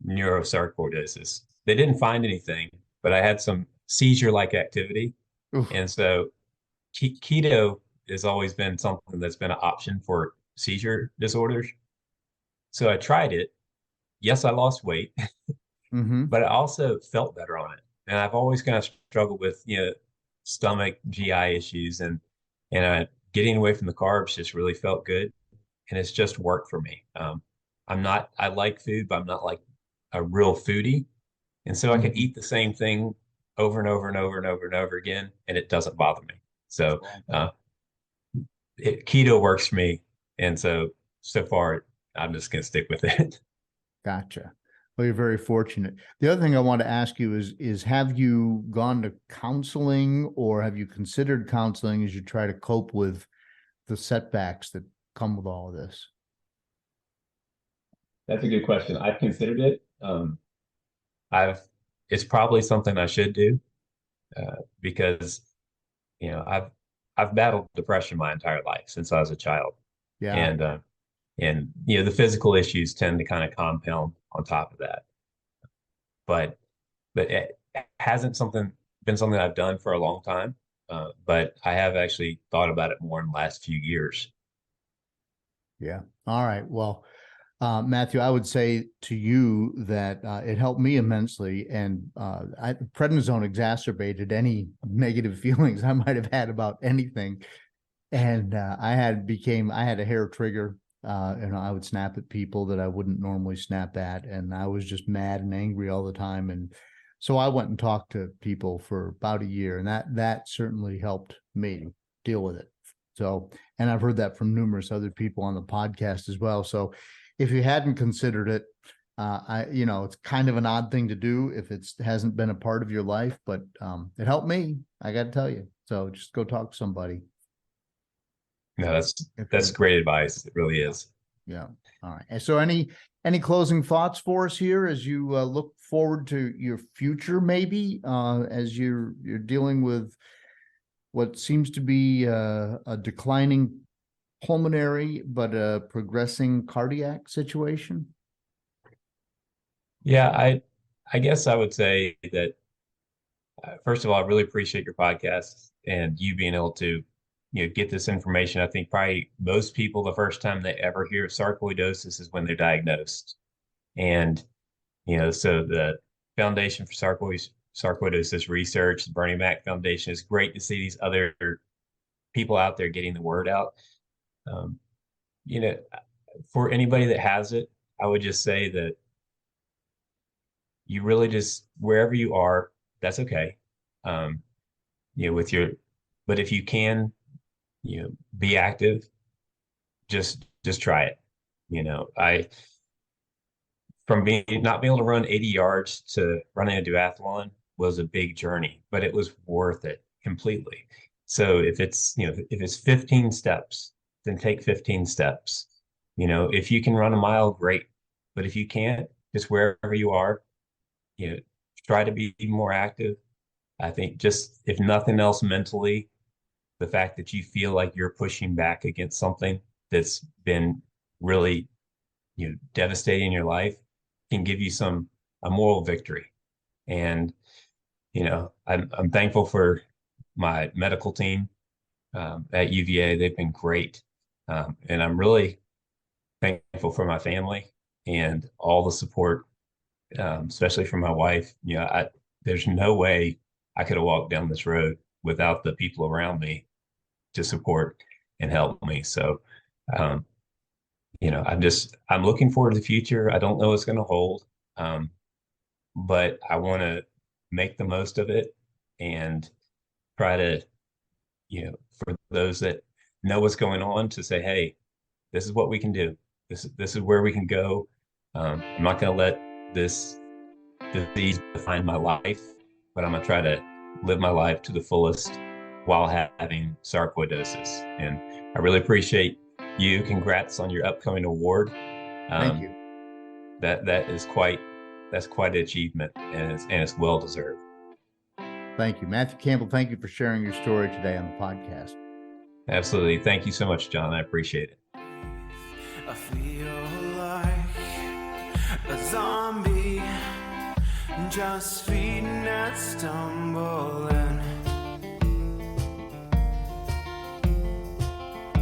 neurosarcoidosis. They didn't find anything, but I had some seizure-like activity. Oof. And so keto has always been something that's been an option for seizure disorders. So I tried it. Yes, I lost weight, but I also felt better on it. And I've always kind of struggled with, stomach GI issues, and getting away from the carbs just really felt good. And it's just worked for me. I like food, but I'm not like a real foodie. And so I could eat the same thing over and over and over and over and over again, and it doesn't bother me. So keto works for me. And so far, I'm just going to stick with it. Gotcha. Well, you're very fortunate. The other thing I want to ask you is have you gone to counseling, or have you considered counseling as you try to cope with the setbacks that come with all of this? That's a good question. I've considered it. It's probably something I should do because, I've battled depression my entire life since I was a child. Yeah. And the physical issues tend to kind of compound on top of that. But it hasn't been something I've done for a long time. But I have actually thought about it more in the last few years. Yeah. All right. Well, Mathew, I would say to you that it helped me immensely, and prednisone exacerbated any negative feelings I might have had about anything. And I had a hair trigger, and I would snap at people that I wouldn't normally snap at, and I was just mad and angry all the time. And so I went and talked to people for about a year, and that certainly helped me deal with it. So, and I've heard that from numerous other people on the podcast as well. So if you hadn't considered it, it's kind of an odd thing to do if it hasn't been a part of your life, but it helped me, I got to tell you. So just go talk to somebody. No, that's great advice. It really is. Yeah. All right. And so any closing thoughts for us here as you look forward to your future, maybe as you're dealing with what seems to be a declining pulmonary but a progressing cardiac situation? Yeah, I guess I would say that first of all, I really appreciate your podcast and you being able to get this information. I think probably most people, the first time they ever hear of sarcoidosis is when they're diagnosed. And, so the Foundation for Sarcoidosis Research, the Bernie Mac Foundation, is great to see these other people out there getting the word out. For anybody that has it, I would just say that you really just, wherever you are, that's okay. But if you can, be active, just try it. From not being able to run 80 yards to running a duathlon was a big journey, but it was worth it completely. So if it's 15 steps, then take 15 steps. If you can run a mile, great. But if you can't, just wherever you are, try to be more active. I think just, if nothing else, mentally, the fact that you feel like you're pushing back against something that's been really, devastating in your life can give you a moral victory. And, I'm thankful for my medical team at UVA. They've been great. And I'm really thankful for my family and all the support, especially from my wife. There's no way I could have walked down this road without the people around me to support and help me. So, I'm looking forward to the future. I don't know what's going to hold, but I want to make the most of it and try to, for those that know what's going on, to say, hey, this is what we can do. This is where we can go. I'm not going to let this disease define my life, but I'm going to try to live my life to the fullest while having sarcoidosis. And I really appreciate you. Congrats on your upcoming award. Thank you. That's quite an achievement, and it's well deserved. Thank you, Mathew Campbell. Thank you for sharing your story today on the podcast. Absolutely. Thank you so much, John. I appreciate it. I feel like a zombie, just feeding and stumbling.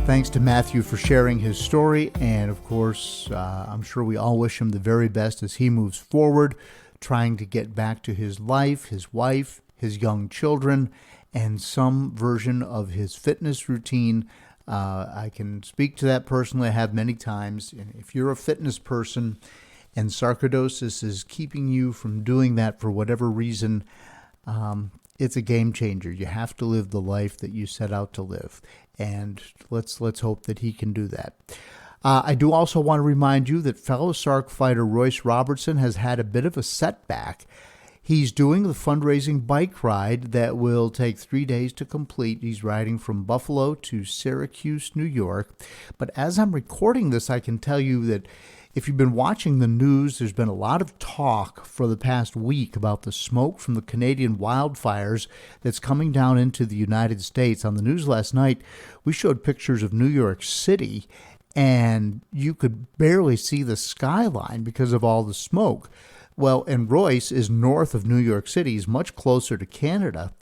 Thanks to Mathew for sharing his story. And of course, I'm sure we all wish him the very best as he moves forward, trying to get back to his life, his wife, his young children, and some version of his fitness routine. I can speak to that personally. I have many times. And if you're a fitness person and sarcoidosis is keeping you from doing that for whatever reason, it's a game changer. You have to live the life that you set out to live, and let's hope that he can do that. I do also want to remind you that fellow Sarc fighter Royce Robertson has had a bit of a setback. He's doing the fundraising bike ride that will take 3 days to complete. He's riding from Buffalo to Syracuse, New York. But as I'm recording this, I can tell you that if you've been watching the news, there's been a lot of talk for the past week about the smoke from the Canadian wildfires that's coming down into the United States. On the news last night, we showed pictures of New York City, and you could barely see the skyline because of all the smoke. Well, and Royce is north of New York City. He's much closer to Canada.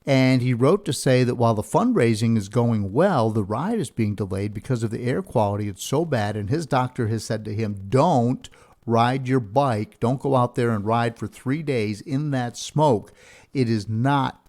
And he wrote to say that while the fundraising is going well, the ride is being delayed because of the air quality. It's so bad. And his doctor has said to him, don't ride your bike. Don't go out there and ride for 3 days in that smoke. It is not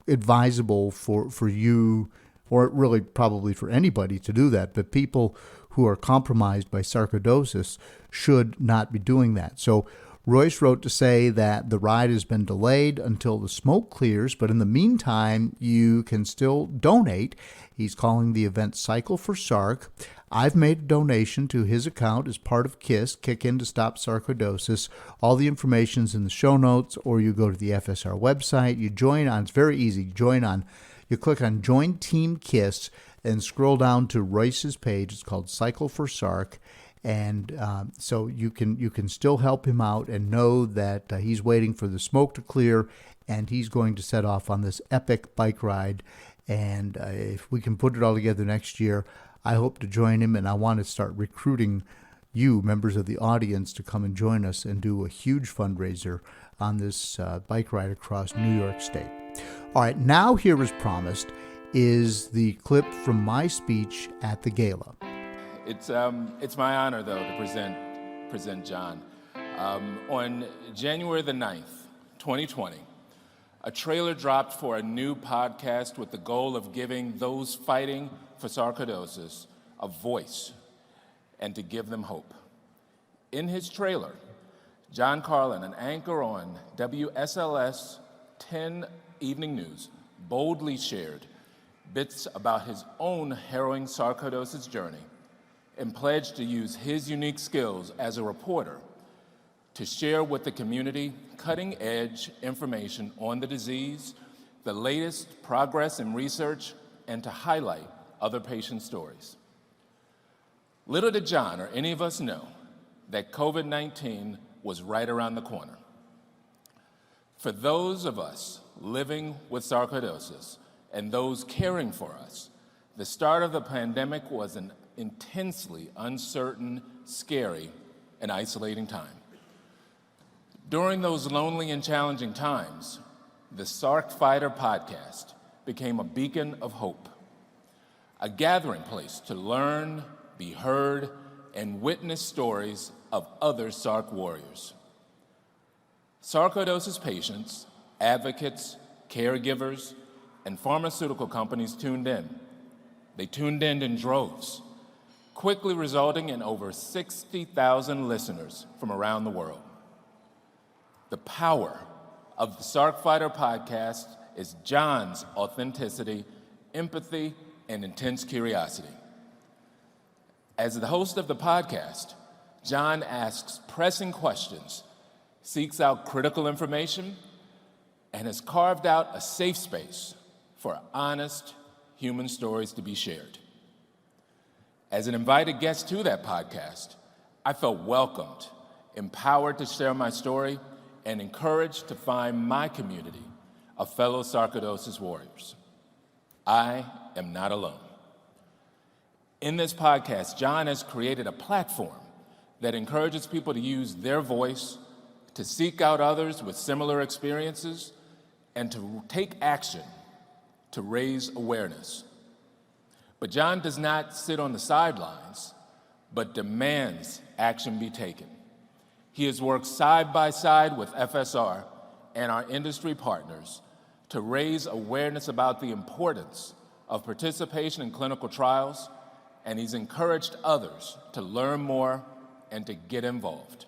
advisable for you, or really probably for anybody, to do that. But people who are compromised by sarcoidosis should not be doing that. So Royce wrote to say that the ride has been delayed until the smoke clears, but in the meantime, you can still donate. He's calling the event Cycle for Sarc. I've made a donation to his account as part of KISS, Kick In to Stop Sarcoidosis. All the information's in the show notes, or you go to the FSR website. You join on, it's very easy, you click on Join Team KISS and scroll down to Royce's page. It's called Cycle for Sarc. And so you can still help him out and know that he's waiting for the smoke to clear, and he's going to set off on this epic bike ride. And if we can put it all together next year, I hope to join him, and I want to start recruiting you, members of the audience, to come and join us and do a huge fundraiser on this bike ride across New York State. All right, now here, as promised, is the clip from my speech at the gala. It's my honor, though, to present John. On January the 9th, 2020, a trailer dropped for a new podcast with the goal of giving those fighting for sarcoidosis a voice and to give them hope. In his trailer, John Carlin, an anchor on WSLS 10 Evening News, boldly shared bits about his own harrowing sarcoidosis journey and pledged to use his unique skills as a reporter to share with the community cutting-edge information on the disease, the latest progress in research, and to highlight other patient stories. Little did John or any of us know that COVID-19 was right around the corner. For those of us living with sarcoidosis and those caring for us, the start of the pandemic was an intensely uncertain, scary, and isolating time. During those lonely and challenging times, the Sarc Fighter podcast became a beacon of hope, a gathering place to learn, be heard, and witness stories of other Sarc warriors. Sarcoidosis patients, advocates, caregivers, and pharmaceutical companies tuned in. They tuned in droves, quickly resulting in over 60,000 listeners from around the world. The power of the Sarc Fighter podcast is John's authenticity, empathy, and intense curiosity. As the host of the podcast, John asks pressing questions, seeks out critical information, and has carved out a safe space for honest human stories to be shared. As an invited guest to that podcast, I felt welcomed, empowered to share my story, and encouraged to find my community of fellow sarcoidosis warriors. I am not alone. In this podcast, John has created a platform that encourages people to use their voice, to seek out others with similar experiences, and to take action to raise awareness. But John does not sit on the sidelines, but demands action be taken. He has worked side by side with FSR and our industry partners to raise awareness about the importance of participation in clinical trials, and he's encouraged others to learn more and to get involved.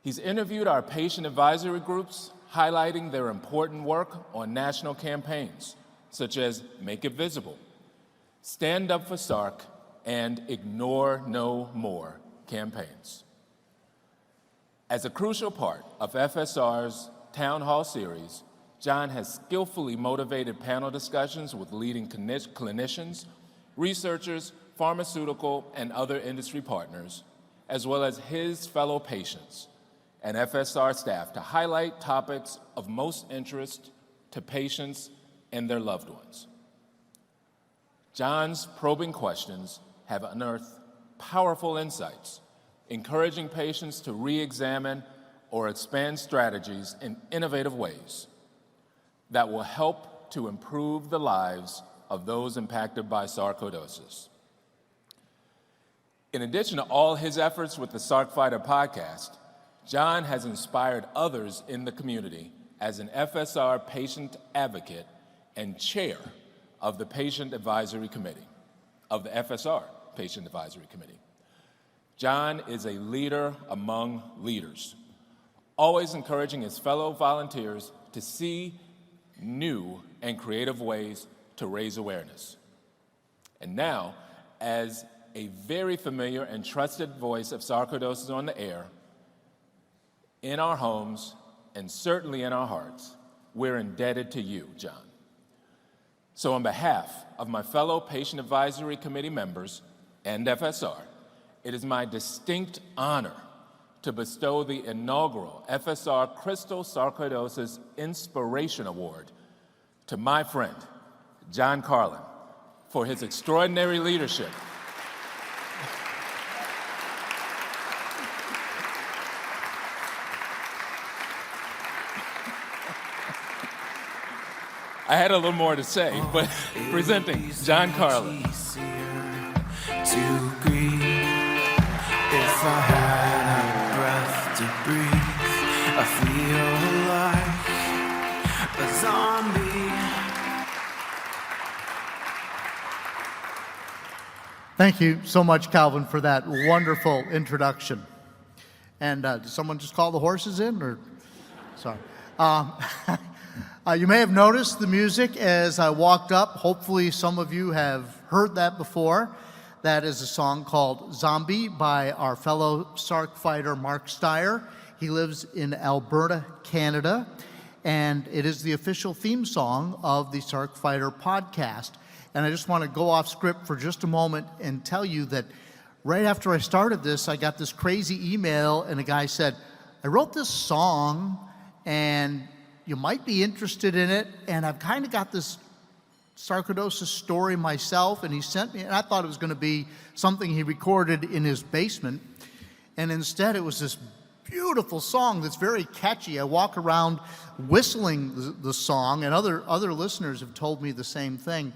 He's interviewed our patient advisory groups, highlighting their important work on national campaigns, such as Make It Visible, Stand Up for Sarc, and Ignore No More campaigns. As a crucial part of FSR's Town Hall series, John has skillfully motivated panel discussions with leading clinicians, researchers, pharmaceutical, and other industry partners, as well as his fellow patients and FSR staff to highlight topics of most interest to patients and their loved ones. John's probing questions have unearthed powerful insights, encouraging patients to re-examine or expand strategies in innovative ways that will help to improve the lives of those impacted by sarcoidosis. In addition to all his efforts with the Sarc Fighter podcast, John has inspired others in the community as an FSR patient advocate and chair of the Patient Advisory Committee, of the FSR Patient Advisory Committee. John is a leader among leaders, always encouraging his fellow volunteers to see new and creative ways to raise awareness. And now, as a very familiar and trusted voice of sarcoidosis on the air, in our homes, and certainly in our hearts, we're indebted to you, John. So on behalf of my fellow Patient Advisory Committee members and FSR, it is my distinct honor to bestow the inaugural FSR Crystal Sarcoidosis Inspiration Award to my friend, John Carlin, for his extraordinary leadership I had a little more to say, but presenting John Carlin. To grieve, if I had a breath to breathe, I feel like a zombie. Thank you so much, Calvin, for that wonderful introduction. And did someone just call the horses in, or? Sorry. You may have noticed the music as I walked up. Hopefully some of you have heard that before. That is a song called Zombie by our fellow Sarc fighter, Mark Steyer. He lives in Alberta, Canada, and it is the official theme song of the Sarc Fighter podcast. And I just want to go off script for just a moment and tell you that right after I started this, I got this crazy email, and a guy said, I wrote this song, and you might be interested in it, and I've kind of got this sarcoidosis story myself, and he sent me, and I thought it was going to be something he recorded in his basement, and instead it was this beautiful song that's very catchy. I walk around whistling the song, and other listeners have told me the same thing,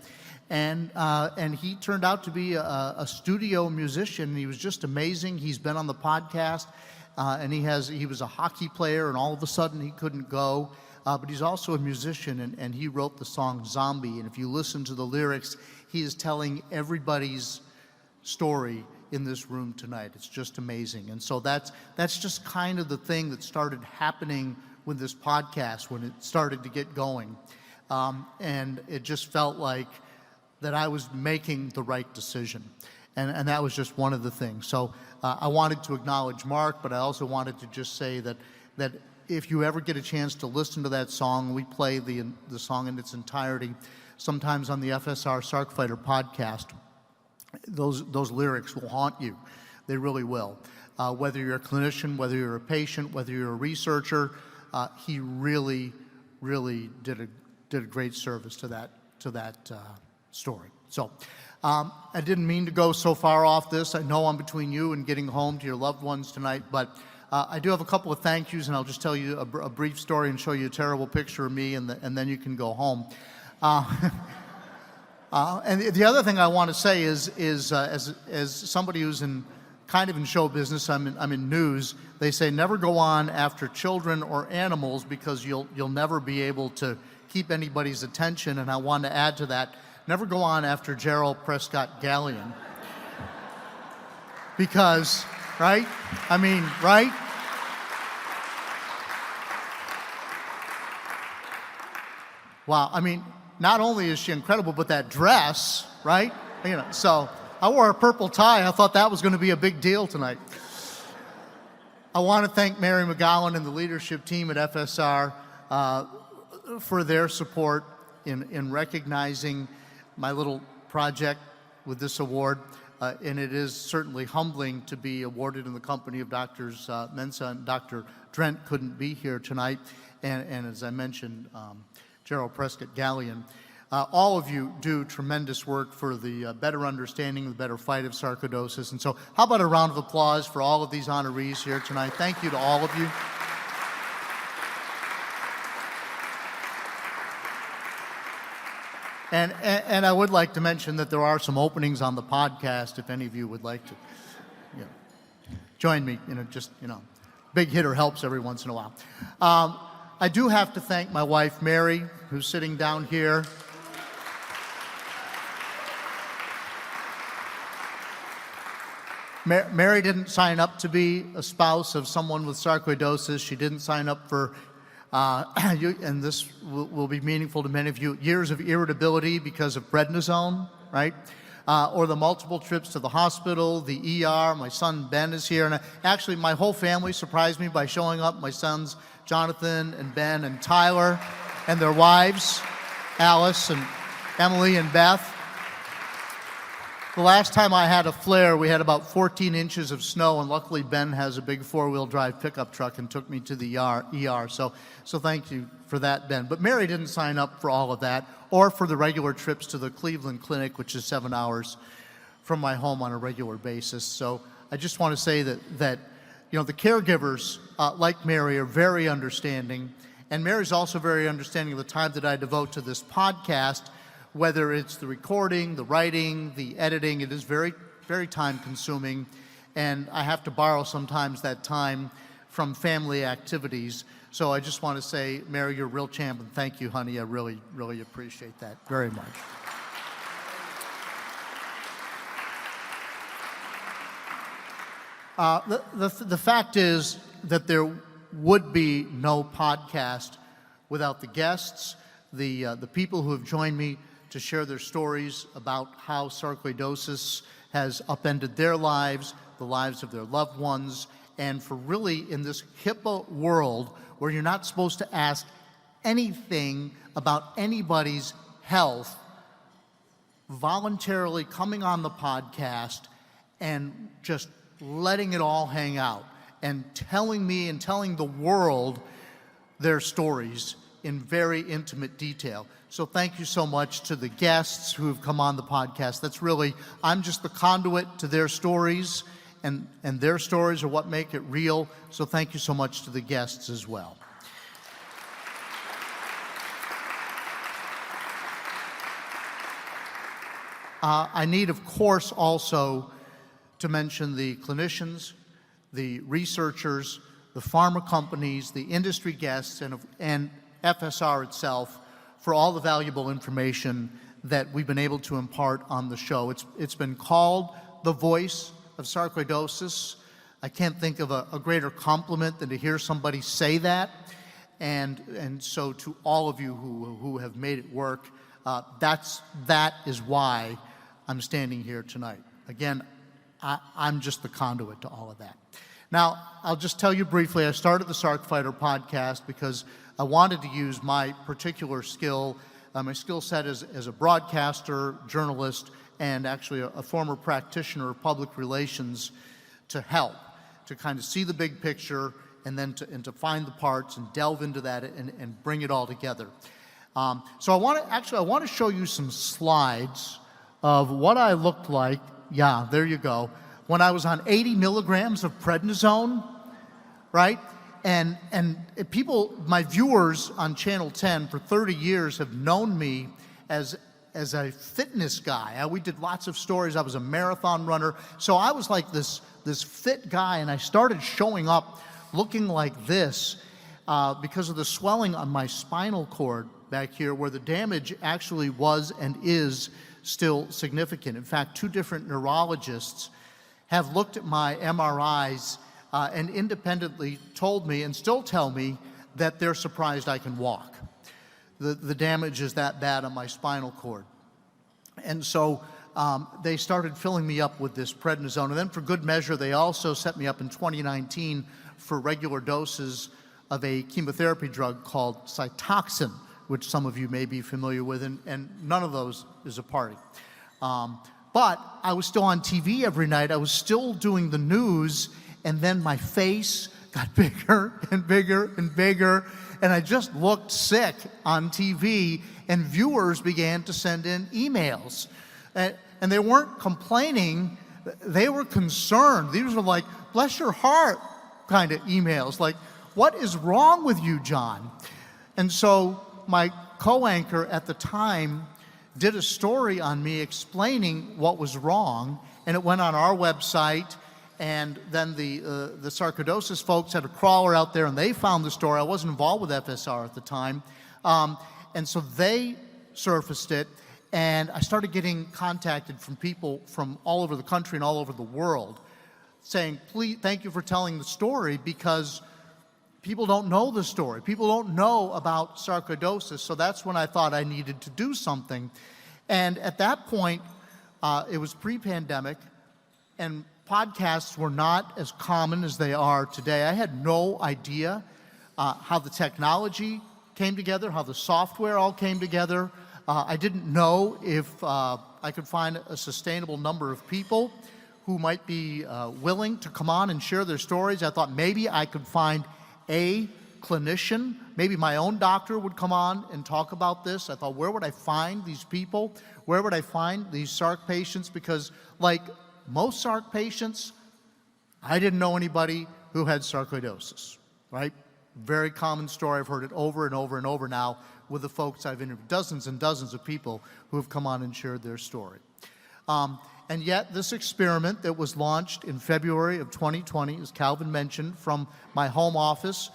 and he turned out to be a studio musician. He was just amazing. He's been on the podcast, and he was a hockey player, and all of a sudden he couldn't go. But he's also a musician, and he wrote the song Zombie. And if you listen to the lyrics, he is telling everybody's story in this room tonight. It's just amazing. And so that's just kind of the thing that started happening with this podcast when it started to get going. And it just felt like that I was making the right decision. And that was just one of the things. So I wanted to acknowledge Mark, but I also wanted to just say that if you ever get a chance to listen to that song, we play the song in its entirety, sometimes on the FSR Sarc Fighter podcast. Those lyrics will haunt you. They really will. Whether you're a clinician, whether you're a patient, whether you're a researcher, he really, really did a great service to that story. So I didn't mean to go so far off this. I know I'm between you and getting home to your loved ones tonight, but I do have a couple of thank yous, and I'll just tell you a brief story and show you a terrible picture of me, and then you can go home. And the other thing I want to say is as somebody who's kind of in show business, I'm in news. They say never go on after children or animals because you'll never be able to keep anybody's attention. And I want to add to that, never go on after Gerald Prescott Gallion because right? I mean, right? Wow, I mean, not only is she incredible, but that dress, right? You know, so I wore a purple tie. I thought that was going to be a big deal tonight. I want to thank Mary McGowan and the leadership team at FSR for their support in recognizing my little project with this award. And it is certainly humbling to be awarded in the company of Drs. Mensa and Dr. Drent couldn't be here tonight. And as I mentioned, Gerald Prescott Gallion. All of you do tremendous work for the better understanding, the better fight of sarcoidosis. And so how about a round of applause for all of these honorees here tonight? Thank you to all of you. And I would like to mention that there are some openings on the podcast if any of you would like to join me. Big hitter helps every once in a while. I do have to thank my wife, Mary, who's sitting down here. Mary didn't sign up to be a spouse of someone with sarcoidosis. She didn't sign up for, and this will be meaningful to many of you, years of irritability because of prednisone, right? Or the multiple trips to the hospital, the ER. My son Ben is here, and actually my whole family surprised me by showing up. My sons Jonathan and Ben and Tyler and their wives, Alice and Emily and Beth. The last time I had a flare, we had about 14 inches of snow, and luckily Ben has a big four-wheel drive pickup truck and took me to the ER. So thank you for that, Ben. But Mary didn't sign up for all of that, or for the regular trips to the Cleveland Clinic, which is 7 hours from my home on a regular basis. So I just want to say that the caregivers, like Mary, are very understanding, and Mary's also very understanding of the time that I devote to this podcast, whether it's the recording, the writing, the editing. It is very, very time-consuming, and I have to borrow sometimes that time from family activities. So I just want to say, Mary, you're a real champ, and thank you, honey. I really, really appreciate that very much. The fact is that there would be no podcast without the guests, the people who have joined me to share their stories about how sarcoidosis has upended their lives, the lives of their loved ones, and for really in this HIPAA world where you're not supposed to ask anything about anybody's health, voluntarily coming on the podcast and just letting it all hang out and telling me and telling the world their stories in very intimate detail. So thank you so much to the guests who have come on the podcast. That's really, I'm just the conduit to their stories, and their stories are what make it real. So thank you so much to the guests as well. I need, of course, also to mention the clinicians, the researchers, the pharma companies, the industry guests, and FSR itself for all the valuable information that we've been able to impart on the show. It's been called the voice of sarcoidosis. I can't think of a greater compliment than to hear somebody say that. And so to all of you who have made it work, that is why I'm standing here tonight. Again, I'm just the conduit to all of that. Now, I'll just tell you briefly, I started the Sarc Fighter podcast because I wanted to use my particular skill, my skill set as a broadcaster, journalist, and actually a former practitioner of public relations to help, to kind of see the big picture and then to find the parts and delve into that and bring it all together. So I want to show you some slides of what I looked like. Yeah, there you go. When I was on 80 milligrams of prednisone, right? And people, my viewers on Channel 10 for 30 years have known me as a fitness guy. We did lots of stories. I was a marathon runner. So I was like this fit guy, and I started showing up looking like this because of the swelling on my spinal cord back here, where the damage actually was and is still significant. In fact, 2 different neurologists have looked at my MRIs and independently told me, and still tell me, that they're surprised I can walk. The damage is that bad on my spinal cord. And so they started filling me up with this prednisone. And then for good measure, they also set me up in 2019 for regular doses of a chemotherapy drug called Cytoxan, which some of you may be familiar with, and none of those is a party. But I was still on TV every night. I was still doing the news, and then my face got bigger and bigger and bigger, and I just looked sick on TV, and viewers began to send in emails. And they weren't complaining, they were concerned. These were like, bless your heart kind of emails, like, what is wrong with you, John? And so my co-anchor at the time did a story on me explaining what was wrong, and it went on our website, and then the sarcoidosis folks had a crawler out there, and they found the story. I wasn't involved with FSR at the time, and so they surfaced it, and I started getting contacted from people from all over the country and all over the world saying, please, thank you for telling the story, because people don't know the story. People don't know about sarcoidosis, so that's when I thought I needed to do something. And at that point, it was pre-pandemic, and podcasts were not as common as they are today. I had no idea how the technology came together, how the software all came together. I didn't know if I could find a sustainable number of people who might be willing to come on and share their stories. I thought maybe I could find a clinician, maybe my own doctor would come on and talk about this. I thought, where would I find these people? Where would I find these Sarc patients? Because like most Sarc patients, I didn't know anybody who had sarcoidosis, right? Very common story. I've heard it over and over and over now with the folks I've interviewed, dozens and dozens of people who have come on and shared their story. And yet this experiment that was launched in February of 2020, as Calvin mentioned, from my home office,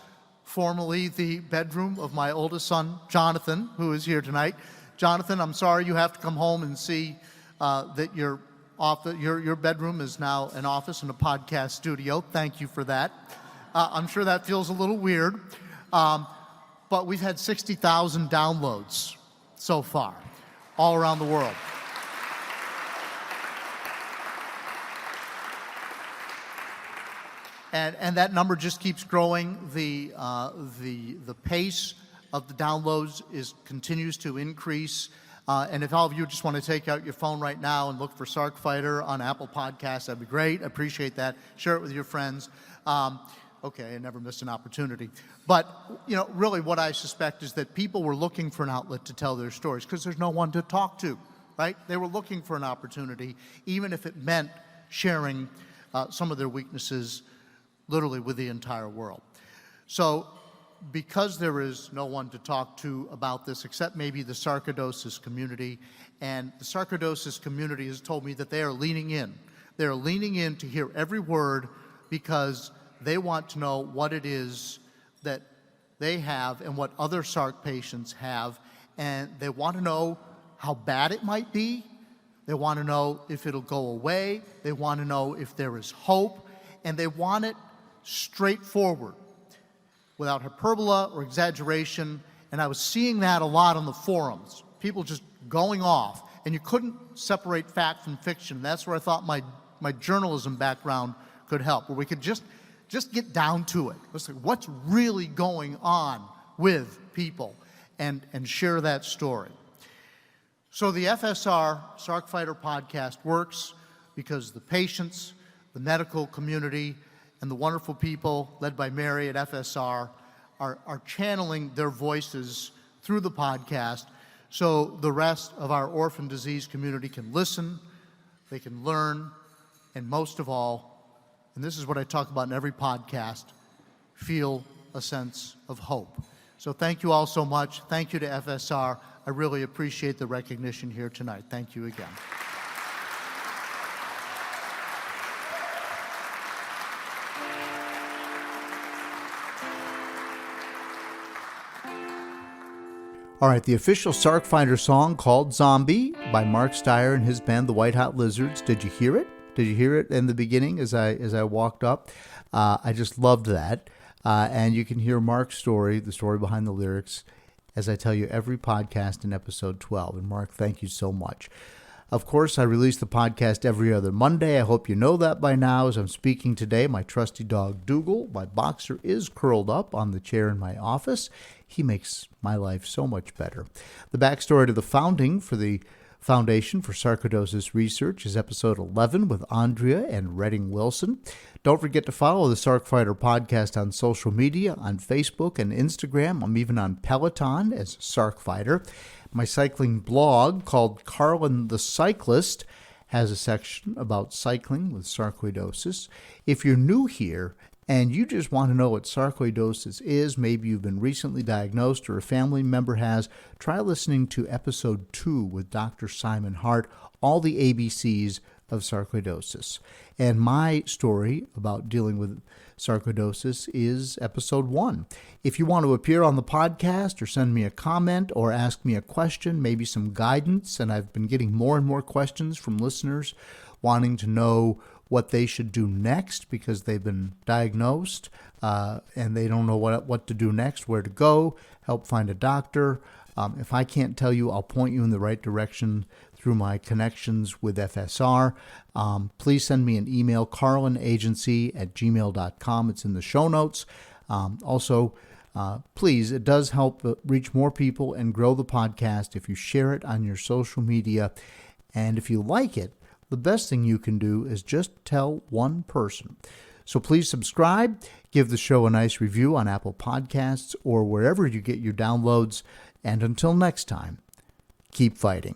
formerly the bedroom of my oldest son, Jonathan, who is here tonight. Jonathan, I'm sorry you have to come home and see that your bedroom is now an office and a podcast studio. Thank you for that. I'm sure that feels a little weird, but we've had 60,000 downloads so far, all around the world. And that number just keeps growing. The pace of the downloads continues to increase. And if all of you just want to take out your phone right now and look for Sarc Fighter on Apple Podcasts, that'd be great. I appreciate that. Share it with your friends. Okay, I never missed an opportunity. But really what I suspect is that people were looking for an outlet to tell their stories because there's no one to talk to, right? They were looking for an opportunity, even if it meant sharing some of their weaknesses literally with the entire world. So because there is no one to talk to about this except maybe the sarcoidosis community, and the sarcoidosis community has told me that they are leaning in. They're leaning in to hear every word because they want to know what it is that they have and what other Sarc patients have, and they want to know how bad it might be. They want to know if it'll go away. They want to know if there is hope, and they want it straightforward, without hyperbole or exaggeration. And I was seeing that a lot on the forums, people just going off, and you couldn't separate fact from fiction. That's where I thought my journalism background could help, where we could just get down to it. Let's say, what's really going on with people, and share that story. So the FSR, Sarc Fighter podcast, works because the patients, the medical community, and the wonderful people led by Mary at FSR are channeling their voices through the podcast so the rest of our orphan disease community can listen, they can learn, and most of all, and this is what I talk about in every podcast, feel a sense of hope. So thank you all so much. Thank you to FSR. I really appreciate the recognition here tonight. Thank you again. All right, the official Sarc Fighter song called Zombie by Mark Steyer and his band, the White Hot Lizards. Did you hear it? Did you hear it in the beginning as I walked up? I just loved that. And you can hear Mark's story, the story behind the lyrics, as I tell you every podcast in episode 12. And Mark, thank you so much. Of course, I release the podcast every other Monday. I hope you know that by now. As I'm speaking today, my trusty dog Dougal, my boxer, is curled up on the chair in my office. He makes my life so much better. The backstory to the founding for the Foundation for Sarcoidosis Research is episode 11 with Andrea and Redding Wilson. Don't forget to follow the Sarc Fighter podcast on social media, on Facebook and Instagram. I'm even on Peloton as Sarc Fighter. My cycling blog called Carlin the Cyclist has a section about cycling with sarcoidosis. If you're new here and you just want to know what sarcoidosis is, maybe you've been recently diagnosed or a family member has, try listening to episode 2 with Dr. Simon Hart, all the ABCs of sarcoidosis. And my story about dealing with sarcoidosis is episode 1. If you want to appear on the podcast or send me a comment or ask me a question, maybe some guidance, and I've been getting more and more questions from listeners wanting to know what they should do next because they've been diagnosed and they don't know what to do next, where to go, help find a doctor. If I can't tell you, I'll point you in the right direction through my connections with FSR. Please send me an email, carlinagency@gmail.com. It's in the show notes. Also, please, it does help reach more people and grow the podcast if you share it on your social media. And if you like it, the best thing you can do is just tell one person. So please subscribe, give the show a nice review on Apple Podcasts or wherever you get your downloads. And until next time, keep fighting.